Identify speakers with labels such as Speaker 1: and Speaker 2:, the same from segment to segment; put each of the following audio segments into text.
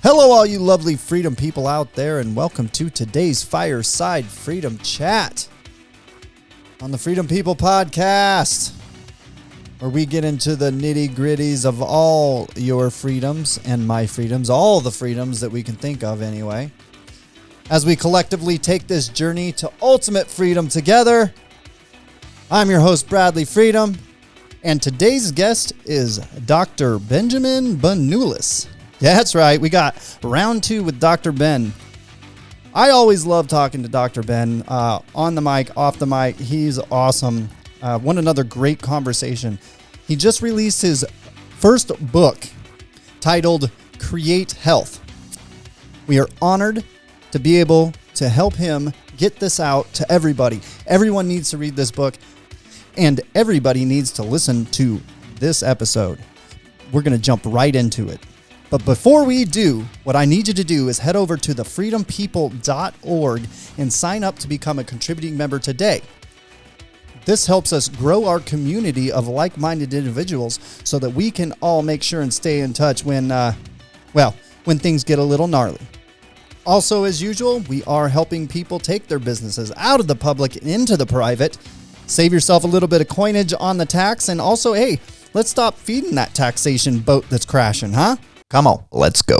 Speaker 1: Hello, all you lovely freedom people out there, and welcome to today's Fireside Freedom Chat on the Freedom People Podcast, where we get into the nitty-gritties of all your freedoms and my freedoms, all the freedoms that we can think of anyway, as we collectively take this journey to ultimate freedom together. I'm your host, Bradley Freedom, and today's guest is Dr. Benjamin Benulis. Yeah, that's right. We got round two with Dr. Ben. I always love talking to Dr. Ben on the mic, off the mic. He's awesome. Another great conversation. He just released his first book titled Create Health. We are honored to be able to help him get this out to everybody. Everyone needs to read this book, and everybody needs to listen to this episode. We're going to jump right into it. But before we do, what I need you to do is head over to thefreedompeople.org and sign up to become a contributing member today. This helps us grow our community of like-minded individuals so that we can all make sure and stay in touch when things get a little gnarly. Also, as usual, we are helping people take their businesses out of the public and into the private. Save yourself a little bit of coinage on the tax, and also, hey, let's stop feeding that taxation boat that's crashing, huh? Come on, let's go.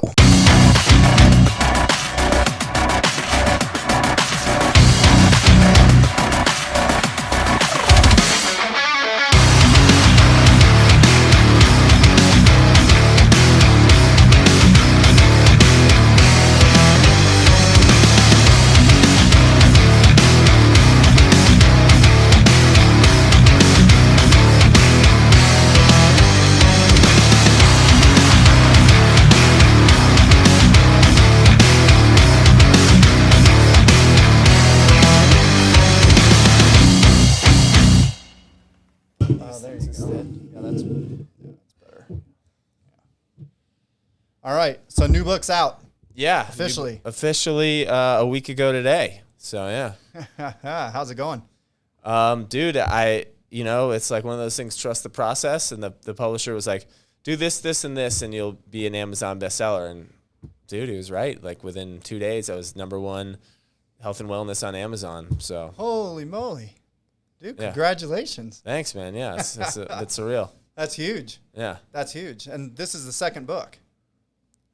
Speaker 1: All right, so new book's out.
Speaker 2: Yeah.
Speaker 1: Officially
Speaker 2: a week ago today. So, yeah.
Speaker 1: How's it going?
Speaker 2: Dude, it's like one of those things, trust the process. And the publisher was like, do this, this, and this, and you'll be an Amazon bestseller. And, dude, he was right. Like, within 2 days, I was #1 health and wellness on Amazon. So,
Speaker 1: holy moly. Dude, congratulations.
Speaker 2: Thanks, man. Yeah, it's surreal.
Speaker 1: That's huge.
Speaker 2: Yeah.
Speaker 1: That's huge. And this is the second book.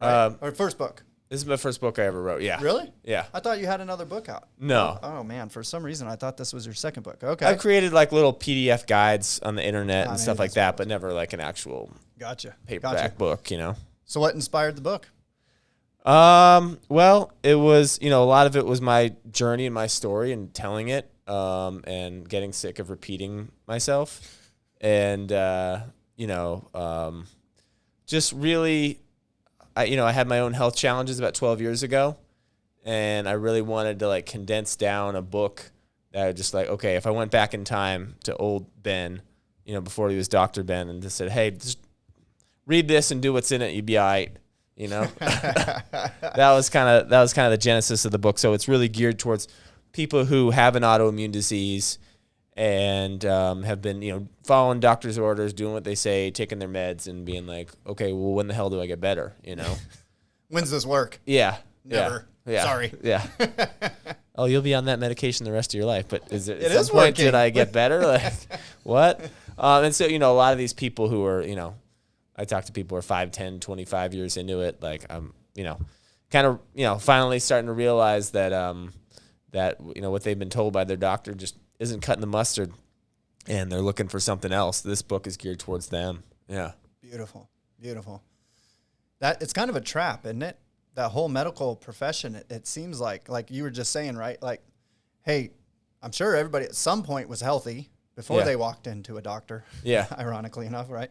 Speaker 2: Right?
Speaker 1: Or first book.
Speaker 2: This is my first book I ever wrote. Yeah.
Speaker 1: Really?
Speaker 2: Yeah.
Speaker 1: I thought you had another book out.
Speaker 2: No.
Speaker 1: Oh man, for some reason I thought this was your second book. Okay.
Speaker 2: I've created like little PDF guides on the internet and stuff like that, but never like an actual paperback book,
Speaker 1: So what inspired the book?
Speaker 2: Well, it was, a lot of it was my journey and my story and telling it, and getting sick of repeating myself, and just really, I had my own health challenges about 12 years ago, and I really wanted to like condense down a book that I just like, okay, if I went back in time to old Ben, before he was Dr. Ben, and just said, hey, just read this and do what's in it, you'd be all right. That was kind of the genesis of the book. So it's really geared towards people who have an autoimmune disease and have been, following doctor's orders, doing what they say, taking their meds, and being like, okay, well, when the hell do I get better?
Speaker 1: When's this work?
Speaker 2: Yeah.
Speaker 1: Never.
Speaker 2: Yeah.
Speaker 1: Sorry.
Speaker 2: Yeah. Oh, you'll be on that medication the rest of your life. But at
Speaker 1: is
Speaker 2: some point
Speaker 1: working.
Speaker 2: did I get better? Like, what? And so, a lot of these people who are, I talk to people who are 5, 10, 25 years into it. Like, I'm, kind of, finally starting to realize that, what they've been told by their doctor just isn't cutting the mustard, and they're looking for something else. This book is geared towards them. Yeah.
Speaker 1: Beautiful. Beautiful. That it's kind of a trap, isn't it? That whole medical profession, it seems like you were just saying, right? Like, hey, I'm sure everybody at some point was healthy before they walked into a doctor.
Speaker 2: Yeah.
Speaker 1: Ironically enough, right?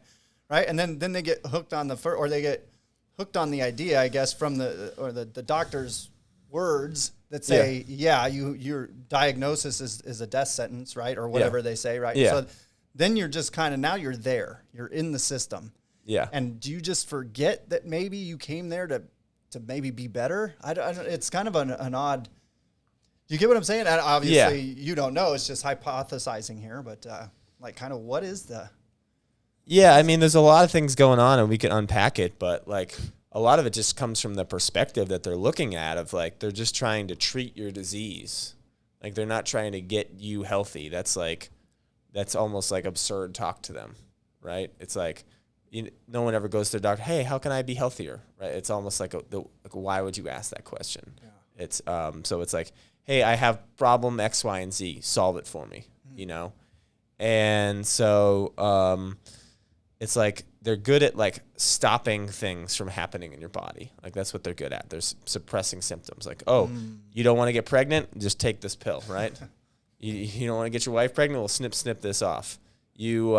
Speaker 1: Right. And then they get hooked on they get hooked on the idea, I guess, from the doctor's words that say, your diagnosis is a death sentence, right? Or whatever they say, right?
Speaker 2: Yeah.
Speaker 1: So then you're just kind of, now you're there. You're in the system.
Speaker 2: Yeah.
Speaker 1: And do you just forget that maybe you came there to maybe be better? I don't, it's kind of an odd. Do you get what I'm saying? And obviously, you don't know. It's just hypothesizing here. But like, kind of what is the...
Speaker 2: Yeah, I mean, there's a lot of things going on, and we can unpack it. But like, a lot of it just comes from the perspective that they're looking at of like, they're just trying to treat your disease. Like they're not trying to get you healthy. That's almost like absurd talk to them, right? It's like, no one ever goes to the doctor, hey, how can I be healthier? Right? It's almost like, why would you ask that question? Yeah. It's so it's like, hey, I have problem X, Y, and Z. Solve it for me, you know? And so it's like they're good at like stopping things from happening in your body. Like that's what they're good at. They're suppressing symptoms. Like, oh, you don't want to get pregnant? Just take this pill, right? you don't want to get your wife pregnant? Well, snip this off. You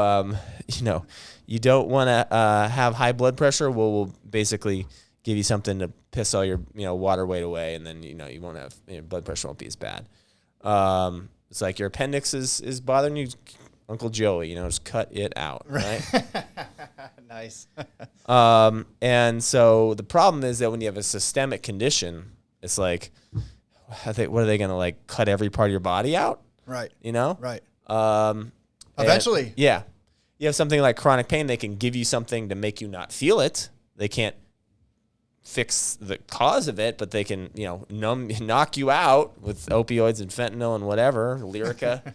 Speaker 2: you don't want to have high blood pressure? Well, we'll basically give you something to piss all your water weight away, and then you won't have blood pressure won't be as bad. It's like your appendix is bothering you, Uncle Joey. Just cut it out, right?
Speaker 1: Nice.
Speaker 2: And so the problem is that when you have a systemic condition, it's like, what are they going to like cut every part of your body out?
Speaker 1: Right.
Speaker 2: Right.
Speaker 1: Eventually.
Speaker 2: Yeah. You have something like chronic pain, they can give you something to make you not feel it. They can't fix the cause of it, but they can, knock you out with opioids and fentanyl and whatever, Lyrica,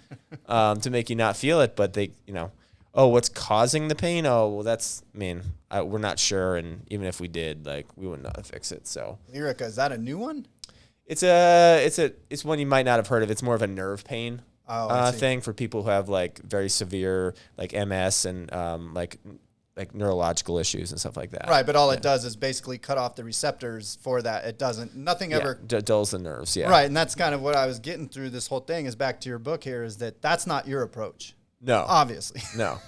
Speaker 2: to make you not feel it. But they, what's causing the pain? Oh, well, we're not sure. And even if we did, like, we wouldn't know how to fix it. So
Speaker 1: Lyrica, is that a new one?
Speaker 2: It's one you might not have heard of. It's more of a nerve pain thing for people who have like very severe like MS and like neurological issues and stuff like that.
Speaker 1: Right, but all it does is basically cut off the receptors for that. It doesn't, nothing ever
Speaker 2: dulls the nerves. Yeah.
Speaker 1: Right, and that's kind of what I was getting through this whole thing is back to your book here is that's not your approach.
Speaker 2: No.
Speaker 1: Obviously.
Speaker 2: No.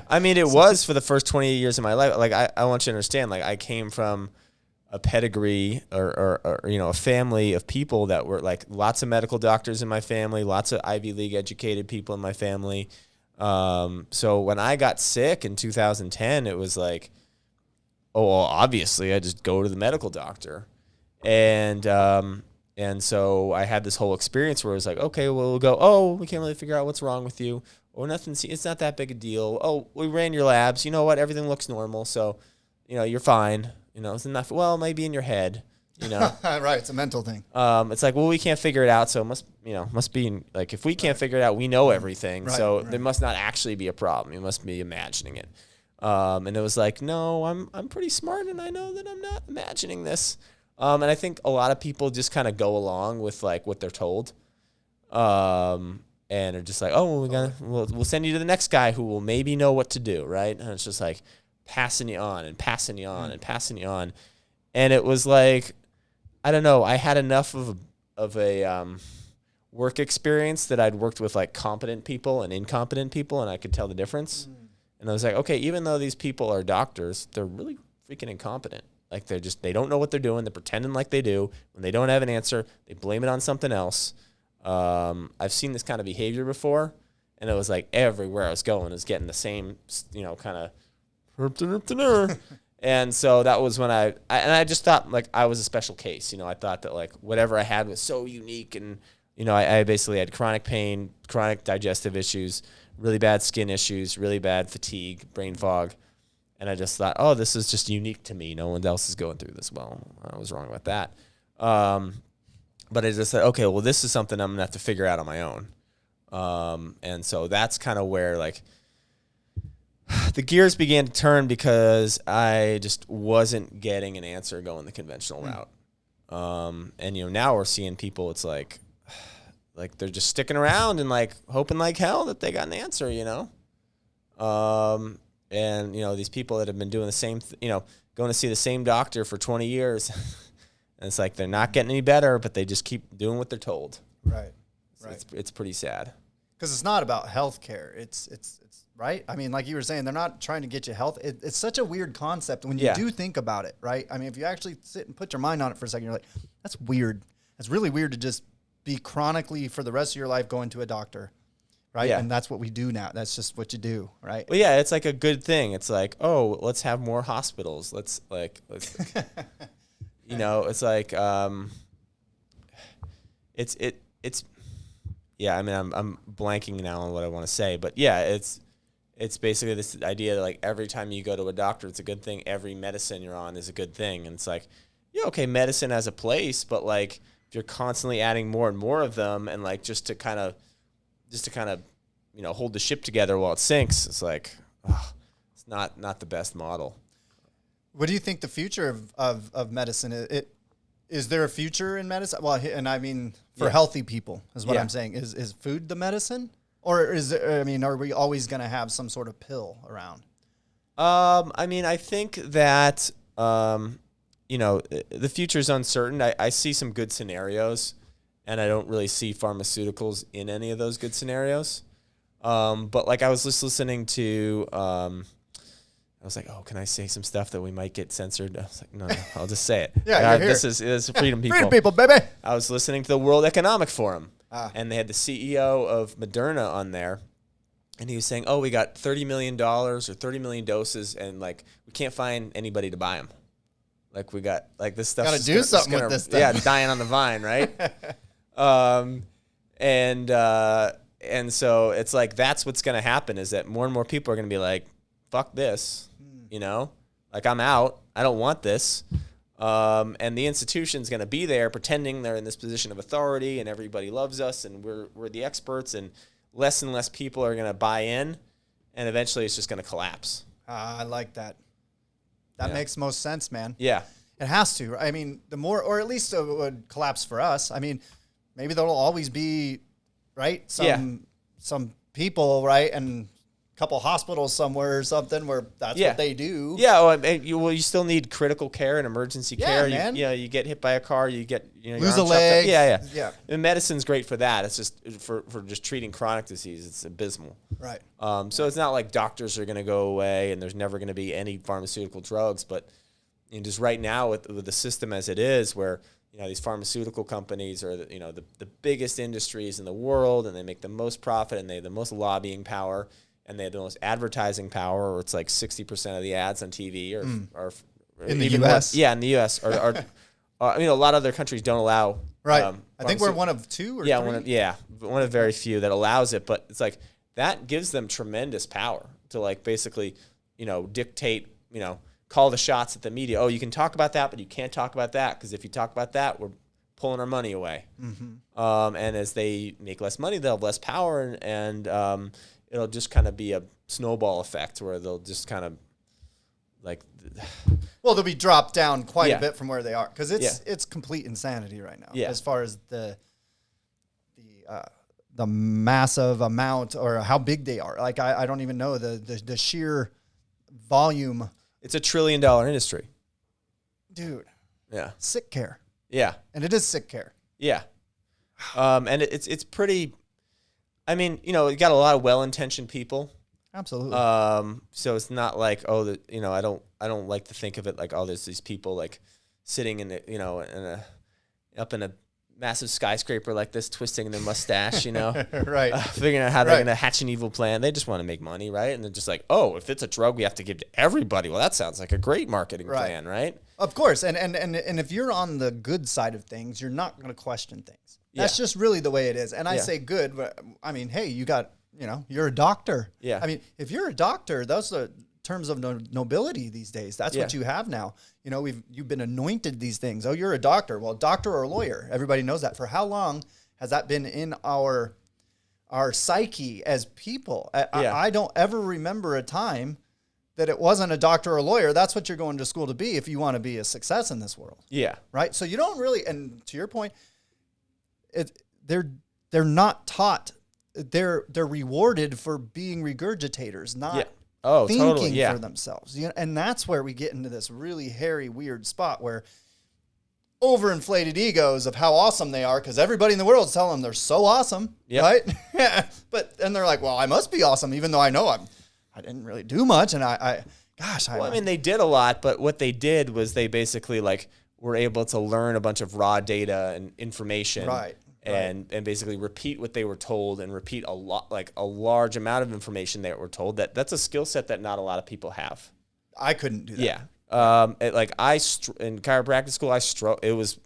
Speaker 2: I mean, it was for the first 20 years of my life. Like I want you to understand, like I came from a pedigree or a family of people that were like lots of medical doctors in my family, lots of Ivy League educated people in my family. So when I got sick in 2010, it was like, oh, well, obviously I just go to the medical doctor. And so I had this whole experience where it was like, okay, well, we'll go, oh, we can't really figure out what's wrong with you or nothing. It's not that big a deal. Oh, we ran your labs. You know what? Everything looks normal. So, you're fine. It's enough. Well, maybe in your head,
Speaker 1: Right. It's a mental thing.
Speaker 2: It's like, well, we can't figure it out. So it must be like, if we can't figure it out, we know everything.
Speaker 1: Right,
Speaker 2: so
Speaker 1: right.
Speaker 2: there must not actually be a problem. You must be imagining it. And it was like, no, I'm pretty smart and I know that I'm not imagining this. And I think a lot of people just kind of go along with like what they're told. And are just like, oh, we'll send you to the next guy who will maybe know what to do. Right. And it's just like passing you on and passing you on and passing you on. And it was like, I don't know. I had enough of a work experience that I'd worked with like competent people and incompetent people, and I could tell the difference. And I was like, okay, even though these people are doctors, they're really freaking incompetent. Like they don't know what they're doing. They're pretending like they do. When they don't have an answer, they blame it on something else. I've seen this kind of behavior before, and it was like everywhere I was going is getting the same, kind of. And so that was when I just thought like I was a special case. I thought that like whatever I had was so unique, and I basically had chronic pain, chronic digestive issues, really bad skin issues, really bad fatigue, brain fog, and I just thought, oh, this is just unique to me. No one else is going through this. Well, I was wrong about that. But I just said, okay, well, this is something I'm gonna have to figure out on my own. And so that's kind of where like the gears began to turn because I just wasn't getting an answer going the conventional route. And now we're seeing people, it's like they're just sticking around and like hoping like hell that they got an answer, and these people that have been doing the same, going to see the same doctor for 20 years, and it's like they're not getting any better, but they just keep doing what they're told.
Speaker 1: Right.
Speaker 2: So it's pretty sad.
Speaker 1: Because it's not about healthcare. It's right. I mean, like you were saying, they're not trying to get you health. It's such a weird concept when you do think about it, right? I mean, if you actually sit and put your mind on it for a second, you're like, that's weird. It's really weird to just be chronically for the rest of your life going to a doctor, right?
Speaker 2: Yeah.
Speaker 1: And that's what we do now. That's just what you do, right?
Speaker 2: Well, yeah, it's like a good thing. It's like, oh, let's have more hospitals. Let's it's like it's. Yeah, I mean, I'm blanking now on what I want to say, but yeah, it's it's basically this idea that like every time you go to a doctor, it's a good thing. Every medicine you're on is a good thing. And it's like, yeah, okay, medicine has a place, but like if you're constantly adding more and more of them, and like just to kind of, hold the ship together while it sinks, it's like, it's not the best model.
Speaker 1: What do you think the future of medicine is? Is there a future in medicine? Well, and I mean, for healthy people is what I'm saying. Is food the medicine? Or are we always going to have some sort of pill around?
Speaker 2: I think that, the future is uncertain. I see some good scenarios, and I don't really see pharmaceuticals in any of those good scenarios. But like I was just listening to, I was like, oh, can I say some stuff that we might get censored? I was like, no, I'll just say it. This is Freedom People.
Speaker 1: Freedom People, baby.
Speaker 2: I was listening to the World Economic Forum, and they had the CEO of Moderna on there, and he was saying, oh, we got $30 million or 30 million doses, and like we can't find anybody to buy them. Like we got like this stuff.
Speaker 1: Got to do something with this stuff.
Speaker 2: Yeah, dying on the vine, right? And so it's like that's what's going to happen is that more and more people are going to be like, fuck this. Like I'm out. I don't want this. And the institution's going to be there pretending they're in this position of authority and everybody loves us and we're the experts, and less people are going to buy in, and eventually it's just going to collapse.
Speaker 1: I like that. That makes most sense, man.
Speaker 2: Yeah.
Speaker 1: It has to. I mean, the more, or at least it would collapse for us. I mean, maybe there'll always be, right? Some people, right? And couple hospitals somewhere or something where that's what they do.
Speaker 2: Yeah, well, you still need critical care and emergency care.
Speaker 1: Man.
Speaker 2: You get hit by a car, you get
Speaker 1: lose a leg.
Speaker 2: Yeah. And medicine's great for that. It's just for just treating chronic disease. It's abysmal.
Speaker 1: Right.
Speaker 2: So it's not like doctors are going to go away and there's never going to be any pharmaceutical drugs. But just right now with the system as it is, where these pharmaceutical companies are the biggest industries in the world, and they make the most profit and they have the most lobbying power. And they have the most advertising power, or it's like 60% of the ads on TV are
Speaker 1: in the U.S.
Speaker 2: In the U.S. Or a lot of other countries don't allow.
Speaker 1: Right. I think we're one of two or three.
Speaker 2: One of very few that allows it. But it's like that gives them tremendous power to like basically, dictate, call the shots at the media. Oh, you can talk about that, but you can't talk about that because if you talk about that, we're pulling our money away. Mm-hmm. And as they make less money, they'll have less power, and it'll just kind of be a snowball effect where they'll just kind of like.
Speaker 1: Well, they'll be dropped down quite a bit from where they are because it's complete insanity right now. As far as the massive amount or how big they are. Like I don't even know the sheer volume.
Speaker 2: It's $1 trillion industry,
Speaker 1: dude.
Speaker 2: Yeah.
Speaker 1: Sick care.
Speaker 2: Yeah.
Speaker 1: And it is sick care.
Speaker 2: Yeah. And it's pretty. I mean, you got a lot of well-intentioned people.
Speaker 1: Absolutely.
Speaker 2: So it's not like, I don't like to think of it like, there's these people like sitting in up in a massive skyscraper like this, twisting their mustache,
Speaker 1: right.
Speaker 2: Figuring out how they're going to hatch an evil plan. They just want to make money, right? And they're just like, if it's a drug we have to give to everybody, well, that sounds like a great marketing plan, right?
Speaker 1: Of course. And if you're on the good side of things, you're not going to question things. That's just really the way it is. And I say good, but I mean, hey, you're a doctor.
Speaker 2: Yeah.
Speaker 1: I mean, if you're a doctor, those are terms of nobility these days. That's what you have now. You've been anointed these things. Oh, you're a doctor. Well, doctor or lawyer. Everybody knows that. For how long has that been in our psyche as people? I don't ever remember a time that it wasn't a doctor or a lawyer. That's what you're going to school to be if you want to be a success in this world. Yeah. Right? So you don't really, and to your point, they're not taught. They're rewarded for being regurgitators, not thinking for themselves. And that's where we get into this really hairy, weird spot where overinflated egos of how awesome they are, because everybody in the world is telling them they're so awesome, right? And they're like, well, I must be awesome, even though I know I didn't really do much, and I mean, they did a lot, but what they did was they basically were able to learn a bunch of raw data and information, and basically repeat what they were told and repeat a large amount of information they were told. That's a skill set that not a lot of people have. I couldn't do that. Yeah. In chiropractic school, it was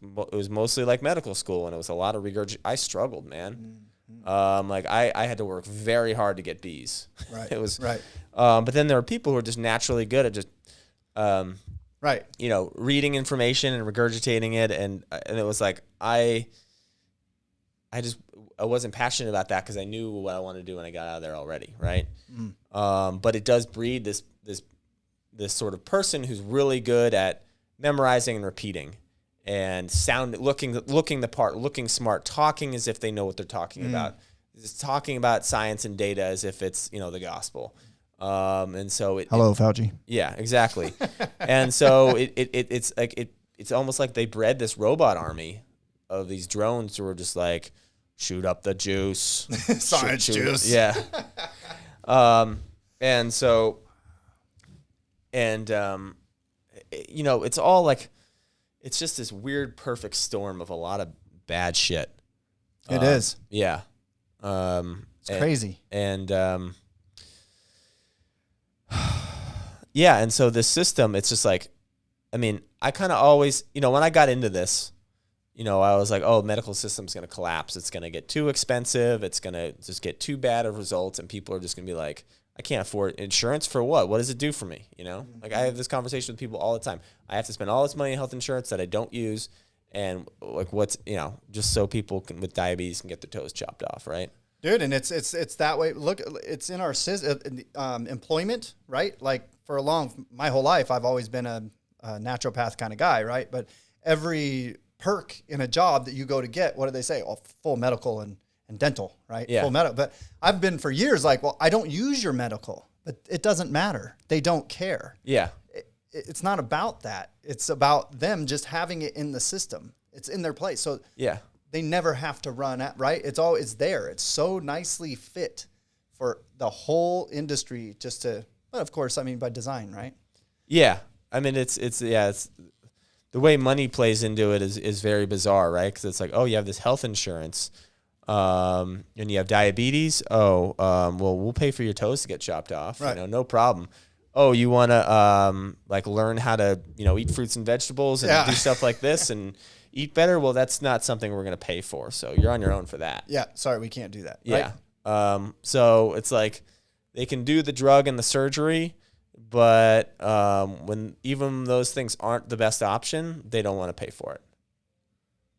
Speaker 1: mostly like medical school, and it was a lot of I struggled, man.
Speaker 2: Like I had to work very hard to get B's.
Speaker 1: Right.
Speaker 2: It was
Speaker 1: right.
Speaker 2: But then there are people who are just naturally good at just
Speaker 1: Right.
Speaker 2: reading information and regurgitating it, and it was like I wasn't passionate about that because I knew what I wanted to do when I got out of there already, right? But it does breed this sort of person who's really good at memorizing and repeating, and looking the part, looking smart, talking as if they know what they're talking about, just talking about science and data as if it's the gospel. And so
Speaker 1: Hello, Fauci.
Speaker 2: Yeah, exactly. And so it's almost like they bred this robot army of these drones who are just like, shoot up the juice.
Speaker 1: Science juice.
Speaker 2: Yeah. And so, and, it's all like, it's just this weird, perfect storm of a lot of bad shit.
Speaker 1: It is.
Speaker 2: Yeah.
Speaker 1: It's crazy.
Speaker 2: And, yeah, and so this system, it's just like, I kind of always, when I got into this, I was like, oh, medical system's going to collapse. It's going to get too expensive. It's going to just get too bad of results, and people are just going to be like, I can't afford insurance for what? What does it do for me? Like I have this conversation with people all the time. I have to spend all this money on health insurance that I don't use, and like what's, just so people with diabetes can get their toes chopped off, right?
Speaker 1: Dude, and it's that way. Look, it's in our employment, right? Like for my whole life, I've always been a naturopath kind of guy, right? But every perk in a job that you go to get, what do they say? Oh, full medical and dental, right?
Speaker 2: Yeah.
Speaker 1: Full medical. But I've been for years like, well, I don't use your medical, but it doesn't matter. They don't care.
Speaker 2: Yeah.
Speaker 1: It's not about that. It's about them just having it in the system. It's in their place. So
Speaker 2: Yeah.
Speaker 1: they never have to run at, right? It's there. It's so nicely fit for the whole industry but of course, by design, right?
Speaker 2: Yeah. It's the way money plays into it is very bizarre, right? Because it's like, oh, you have this health insurance, and you have diabetes. Oh, well, we'll pay for your toes to get chopped off.
Speaker 1: Right.
Speaker 2: No problem. Oh, you want to learn how to eat fruits and vegetables and do stuff like this and eat better? Well, that's not something we're going to pay for. So you're on your own for that.
Speaker 1: Yeah. Sorry, we can't do that.
Speaker 2: Yeah.
Speaker 1: Right?
Speaker 2: So it's like they can do the drug and the surgery, but when even those things aren't the best option, they don't want to pay for it.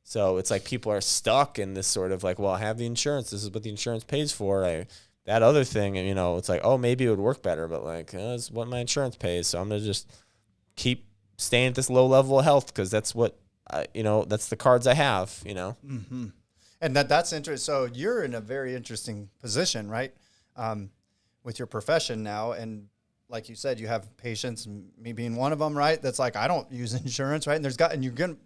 Speaker 2: So it's like people are stuck in this sort of like, well, I have the insurance. This is what the insurance pays for. That other thing, and it's like, oh, maybe it would work better, but like, it's what my insurance pays. So I'm going to just keep staying at this low level of health because that's what, that's the cards I have,
Speaker 1: Mm-hmm. And that's interesting. So you're in a very interesting position, right? With your profession now. And like you said, you have patients, and me being one of them, right? That's like, I don't use insurance, right? And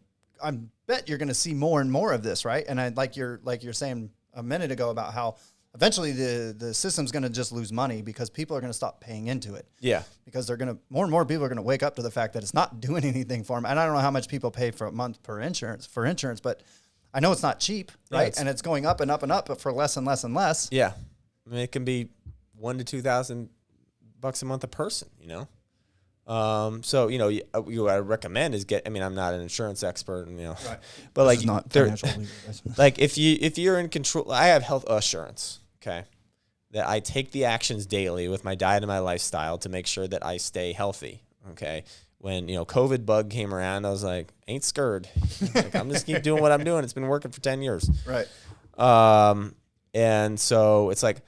Speaker 1: I bet you're going to see more and more of this, right? And like you're saying a minute ago about how eventually the system's going to just lose money because people are going to stop paying into it.
Speaker 2: Yeah.
Speaker 1: Because more and more people are going to wake up to the fact that it's not doing anything for them. And I don't know how much people pay for a month for insurance, but I know it's not cheap, right? And it's going up and up and up, but for less and less and less.
Speaker 2: Yeah. It can be $1,000 to $2,000 a month a person, So, what I recommend is I'm not an insurance expert,
Speaker 1: right.
Speaker 2: But
Speaker 1: this is not financial legal.
Speaker 2: Like if you're in control, I have health assurance, okay, that I take the actions daily with my diet and my lifestyle to make sure that I stay healthy, okay? When, COVID bug came around, I was like, ain't scared. Like, I'm just keep doing what I'm doing. It's been working for 10 years.
Speaker 1: Right.
Speaker 2: And so it's like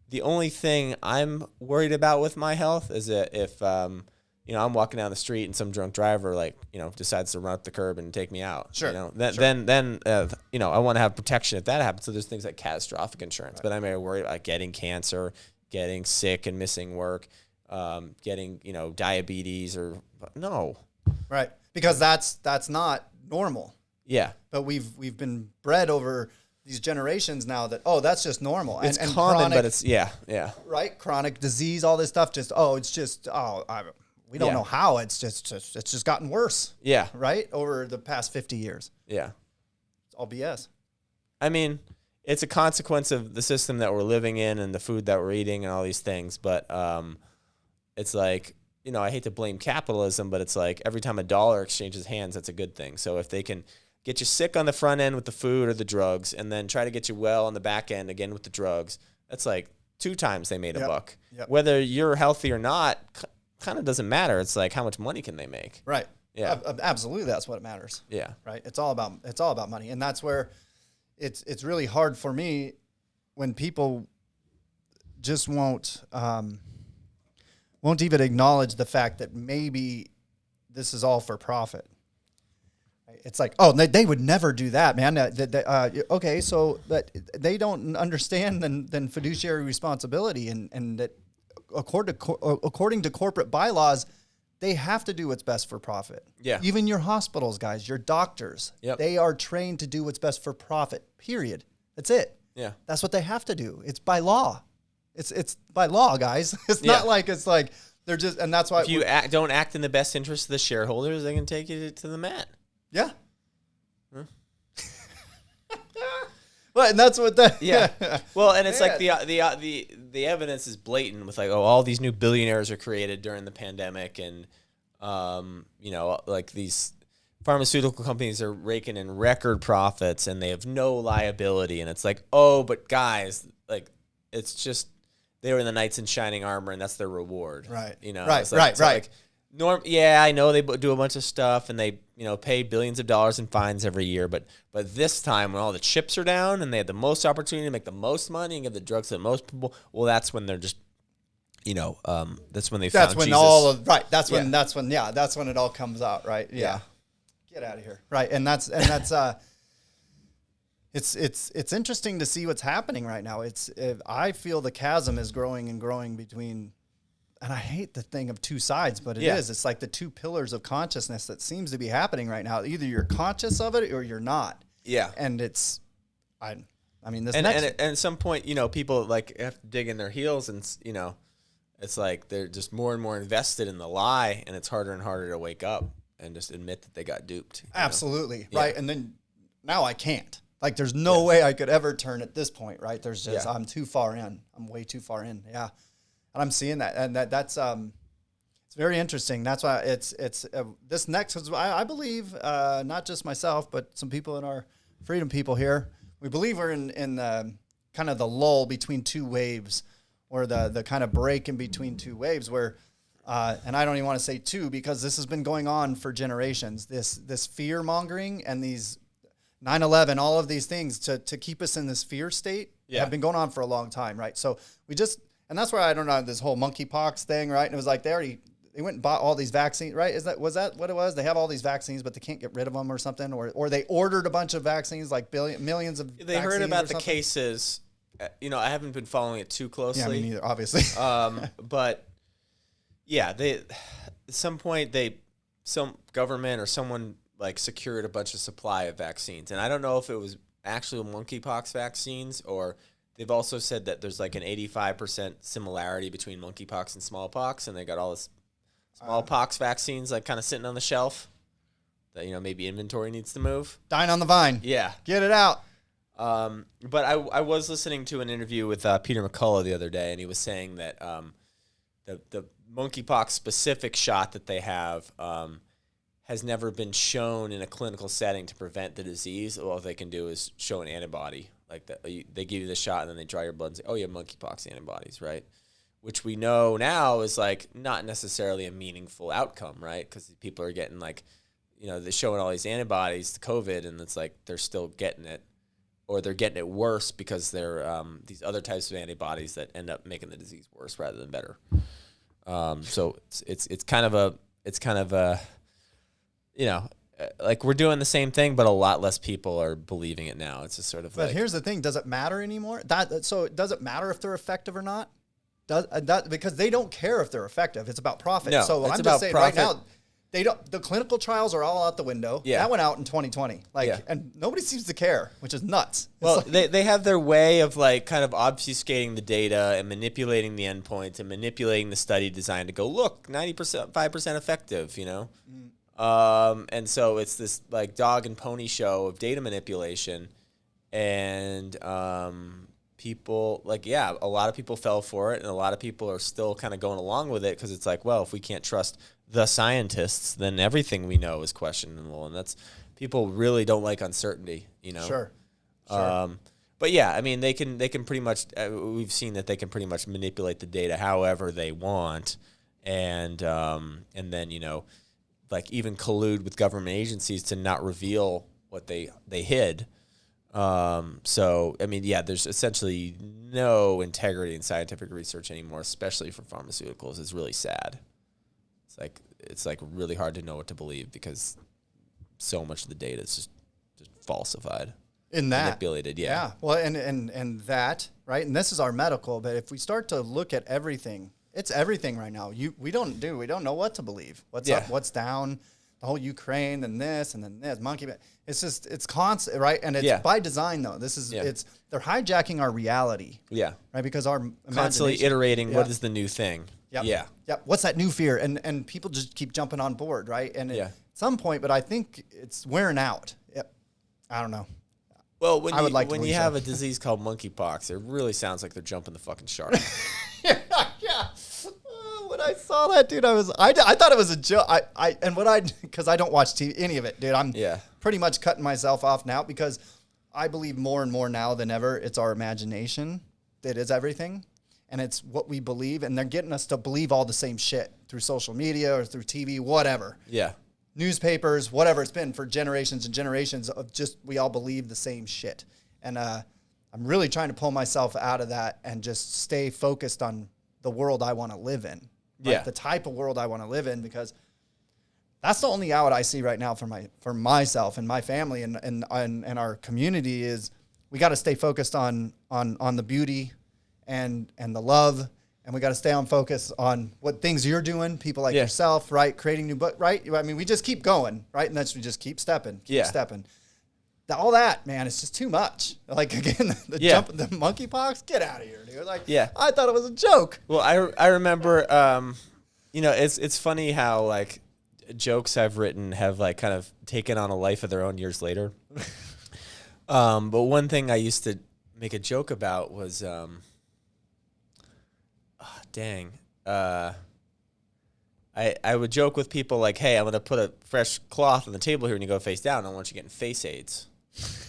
Speaker 2: the only thing I'm worried about with my health is that if, I'm walking down the street and some drunk driver, decides to run up the curb and take me out.
Speaker 1: Sure.
Speaker 2: Then I want to have protection if that happens. So there's things like catastrophic insurance, but I may worry about getting cancer, getting sick and missing work, getting, diabetes no.
Speaker 1: Right. Because that's not normal.
Speaker 2: Yeah.
Speaker 1: But we've been bred over these generations now that, that's just normal.
Speaker 2: It's
Speaker 1: and
Speaker 2: common,
Speaker 1: chronic,
Speaker 2: but it's, yeah.
Speaker 1: Right. Chronic disease, all this stuff, we don't know how it's just gotten worse.
Speaker 2: Yeah.
Speaker 1: Right. Over the past 50 years.
Speaker 2: Yeah.
Speaker 1: It's all BS.
Speaker 2: It's a consequence of the system that we're living in and the food that we're eating and all these things. But, it's like, I hate to blame capitalism, but it's like every time a dollar exchanges hands, that's a good thing. So if they can get you sick on the front end with the food or the drugs, and then try to get you well on the back end again with the drugs. That's like 2 times they made a buck.
Speaker 1: Yep.
Speaker 2: Whether you're healthy or not, kind of doesn't matter. It's like, how much money can they make?
Speaker 1: Right.
Speaker 2: Yeah.
Speaker 1: Absolutely. That's what matters.
Speaker 2: Yeah.
Speaker 1: Right. It's all about money. And that's where it's really hard for me when people just won't even acknowledge the fact that maybe this is all for profit. It's like, oh, they would never do that, man. Okay, so that they don't understand then fiduciary responsibility, and that according to corporate bylaws, they have to do what's best for profit.
Speaker 2: Yeah.
Speaker 1: Even your hospitals, guys, your doctors, they are trained to do what's best for profit. Period. That's it.
Speaker 2: Yeah.
Speaker 1: That's what they have to do. It's by law. It's by law, guys. It's not like they're just, and that's why
Speaker 2: if you don't act in the best interest of the shareholders, they can take you to the mat.
Speaker 1: Yeah. Huh? Well, and that's what that.
Speaker 2: Yeah. Well, and it's like the evidence is blatant with like, oh, all these new billionaires are created during the pandemic, and like these pharmaceutical companies are raking in record profits and they have no liability, and it's like, oh, but guys, like, it's just they were in the knights in shining armor, and that's their reward.
Speaker 1: Right.
Speaker 2: Right.
Speaker 1: Right.
Speaker 2: Like, I know they do a bunch of stuff and they, pay billions of dollars in fines every year, but this time when all the chips are down and they had the most opportunity to make the most money and give the drugs to the most people, well, that's when they're just, that's when they found
Speaker 1: that's when
Speaker 2: Jesus.
Speaker 1: That's when it all comes out. Right. Yeah. Get out of here. Right. And that's it's interesting to see what's happening right now. I feel the chasm is growing and growing between. And I hate the thing of two sides, but it is. It's like the two pillars of consciousness that seems to be happening right now. Either you're conscious of it or you're not. Yeah. And it's, I mean, this
Speaker 2: and at some point, people like have to dig in their heels, and it's like they're just more and more invested in the lie, and it's harder and harder to wake up and just admit that they got duped.
Speaker 1: Absolutely. Right. And then now I can't. Like, there's no way I could ever turn at this point, right? There's just, I'm too far in. I'm way too far in. Yeah. And I'm seeing that, and that's it's very interesting. That's why it's this next. I believe not just myself, but some people in our freedom people here. We believe we're in kind of the lull between two waves, or the kind of break in between two waves. Where, and I don't even want to say two, because this has been going on for generations. This fear mongering and these 9/11, all of these things to keep us in this fear state have been going on for a long time, right? So we just. And that's where I don't know this whole monkeypox thing, right? And it was like they went and bought all these vaccines, right? Was that what it was? They have all these vaccines, but they can't get rid of them or something, or they ordered a bunch of vaccines, like millions of.
Speaker 2: They heard about the cases. I haven't been following it too closely.
Speaker 1: Yeah, me neither, obviously.
Speaker 2: But yeah, at some point some government or someone like secured a bunch of supply of vaccines, and I don't know if it was actual monkeypox vaccines or. They've also said that there's like an 85% similarity between monkeypox and smallpox, and they got all this smallpox vaccines like kind of sitting on the shelf that, maybe inventory needs to move.
Speaker 1: Dying on the vine.
Speaker 2: Yeah.
Speaker 1: Get it out.
Speaker 2: But I was listening to an interview with Peter McCullough the other day, and he was saying that the monkeypox specific shot that they have has never been shown in a clinical setting to prevent the disease. All they can do is show an antibody. Like that, they give you the shot and then they draw your blood and say, "Oh, you have monkeypox antibodies," right? Which we know now is like not necessarily a meaningful outcome, right? Because people are getting like, they're showing all these antibodies to COVID, and it's like they're still getting it, or they're getting it worse because they're these other types of antibodies that end up making the disease worse rather than better. So it's kind of a like we're doing the same thing, but a lot less people are believing it now. It's just sort of.
Speaker 1: But here's the thing: does it matter anymore? So does it matter if they're effective or not? Because they don't care if they're effective. It's about profit.
Speaker 2: No,
Speaker 1: so I'm just saying profit. Right now, they don't. The clinical trials are all out the window. Yeah, that went out in 2020. And nobody seems to care, which is nuts.
Speaker 2: Well, they have their way of like kind of obfuscating the data and manipulating the endpoints and manipulating the study design to go, look, 5% effective. And so it's this like dog and pony show of data manipulation, and people a lot of people fell for it, and a lot of people are still kind of going along with it because it's like, well, if we can't trust the scientists, then everything we know is questionable, and people really don't like uncertainty, you know?
Speaker 1: Sure.
Speaker 2: But yeah, I mean, they can pretty much, we've seen that they can pretty much manipulate the data however they want. And then, you know, like even collude with government agencies to not reveal what they hid. So, I mean, yeah, there's essentially no integrity in scientific research anymore, especially for pharmaceuticals. It's really sad. It's like really hard to know what to believe because so much of the data is just falsified.
Speaker 1: In that.
Speaker 2: Manipulated, yeah.
Speaker 1: Yeah. Well, and that, right? And this is our medical, but if we start to look at everything, it's everything right now. We don't know what to believe. What's up, what's down, the whole Ukraine and this, monkey. It's constant, right? And it's by design though. They're hijacking our reality. Yeah. Right? Because our
Speaker 2: constantly iterating what is the new thing.
Speaker 1: Yep. Yeah. Yep. What's that new fear? And people just keep jumping on board, right? And at some point, but I think it's wearing out. Yep. I don't know.
Speaker 2: Well, when you have a disease called monkeypox, it really sounds like they're jumping the fucking shark.
Speaker 1: Yeah. When I saw that, dude, I thought it was a joke. Because I don't watch TV, any of it, dude. I'm pretty much cutting myself off now because I believe more and more now than ever, it's our imagination that is everything. And it's what we believe. And they're getting us to believe all the same shit through social media or through TV, whatever. Yeah. Newspapers, whatever it's been for generations and generations of just, we all believe the same shit. And I'm really trying to pull myself out of that and just stay focused on the world I want to live in. Right? Yeah. The type of world I want to live in, because that's the only out I see right now for myself and my family and our community is we got to stay focused on the beauty and the love. And we got to stay on focus on what things you're doing, people like yourself, right? Creating new book, right? I mean, we just keep going, right? And we just keep stepping. All that, man, it's just too much. Like, again, the monkeypox, get out of here, dude. Like, I thought it was a joke.
Speaker 2: Well, I remember, you know, it's funny how, like, jokes I've written have, like, kind of taken on a life of their own years later. But one thing I used to make a joke about was... I would joke with people like, hey, I'm going to put a fresh cloth on the table here and you go face down. I don't want you getting face AIDS,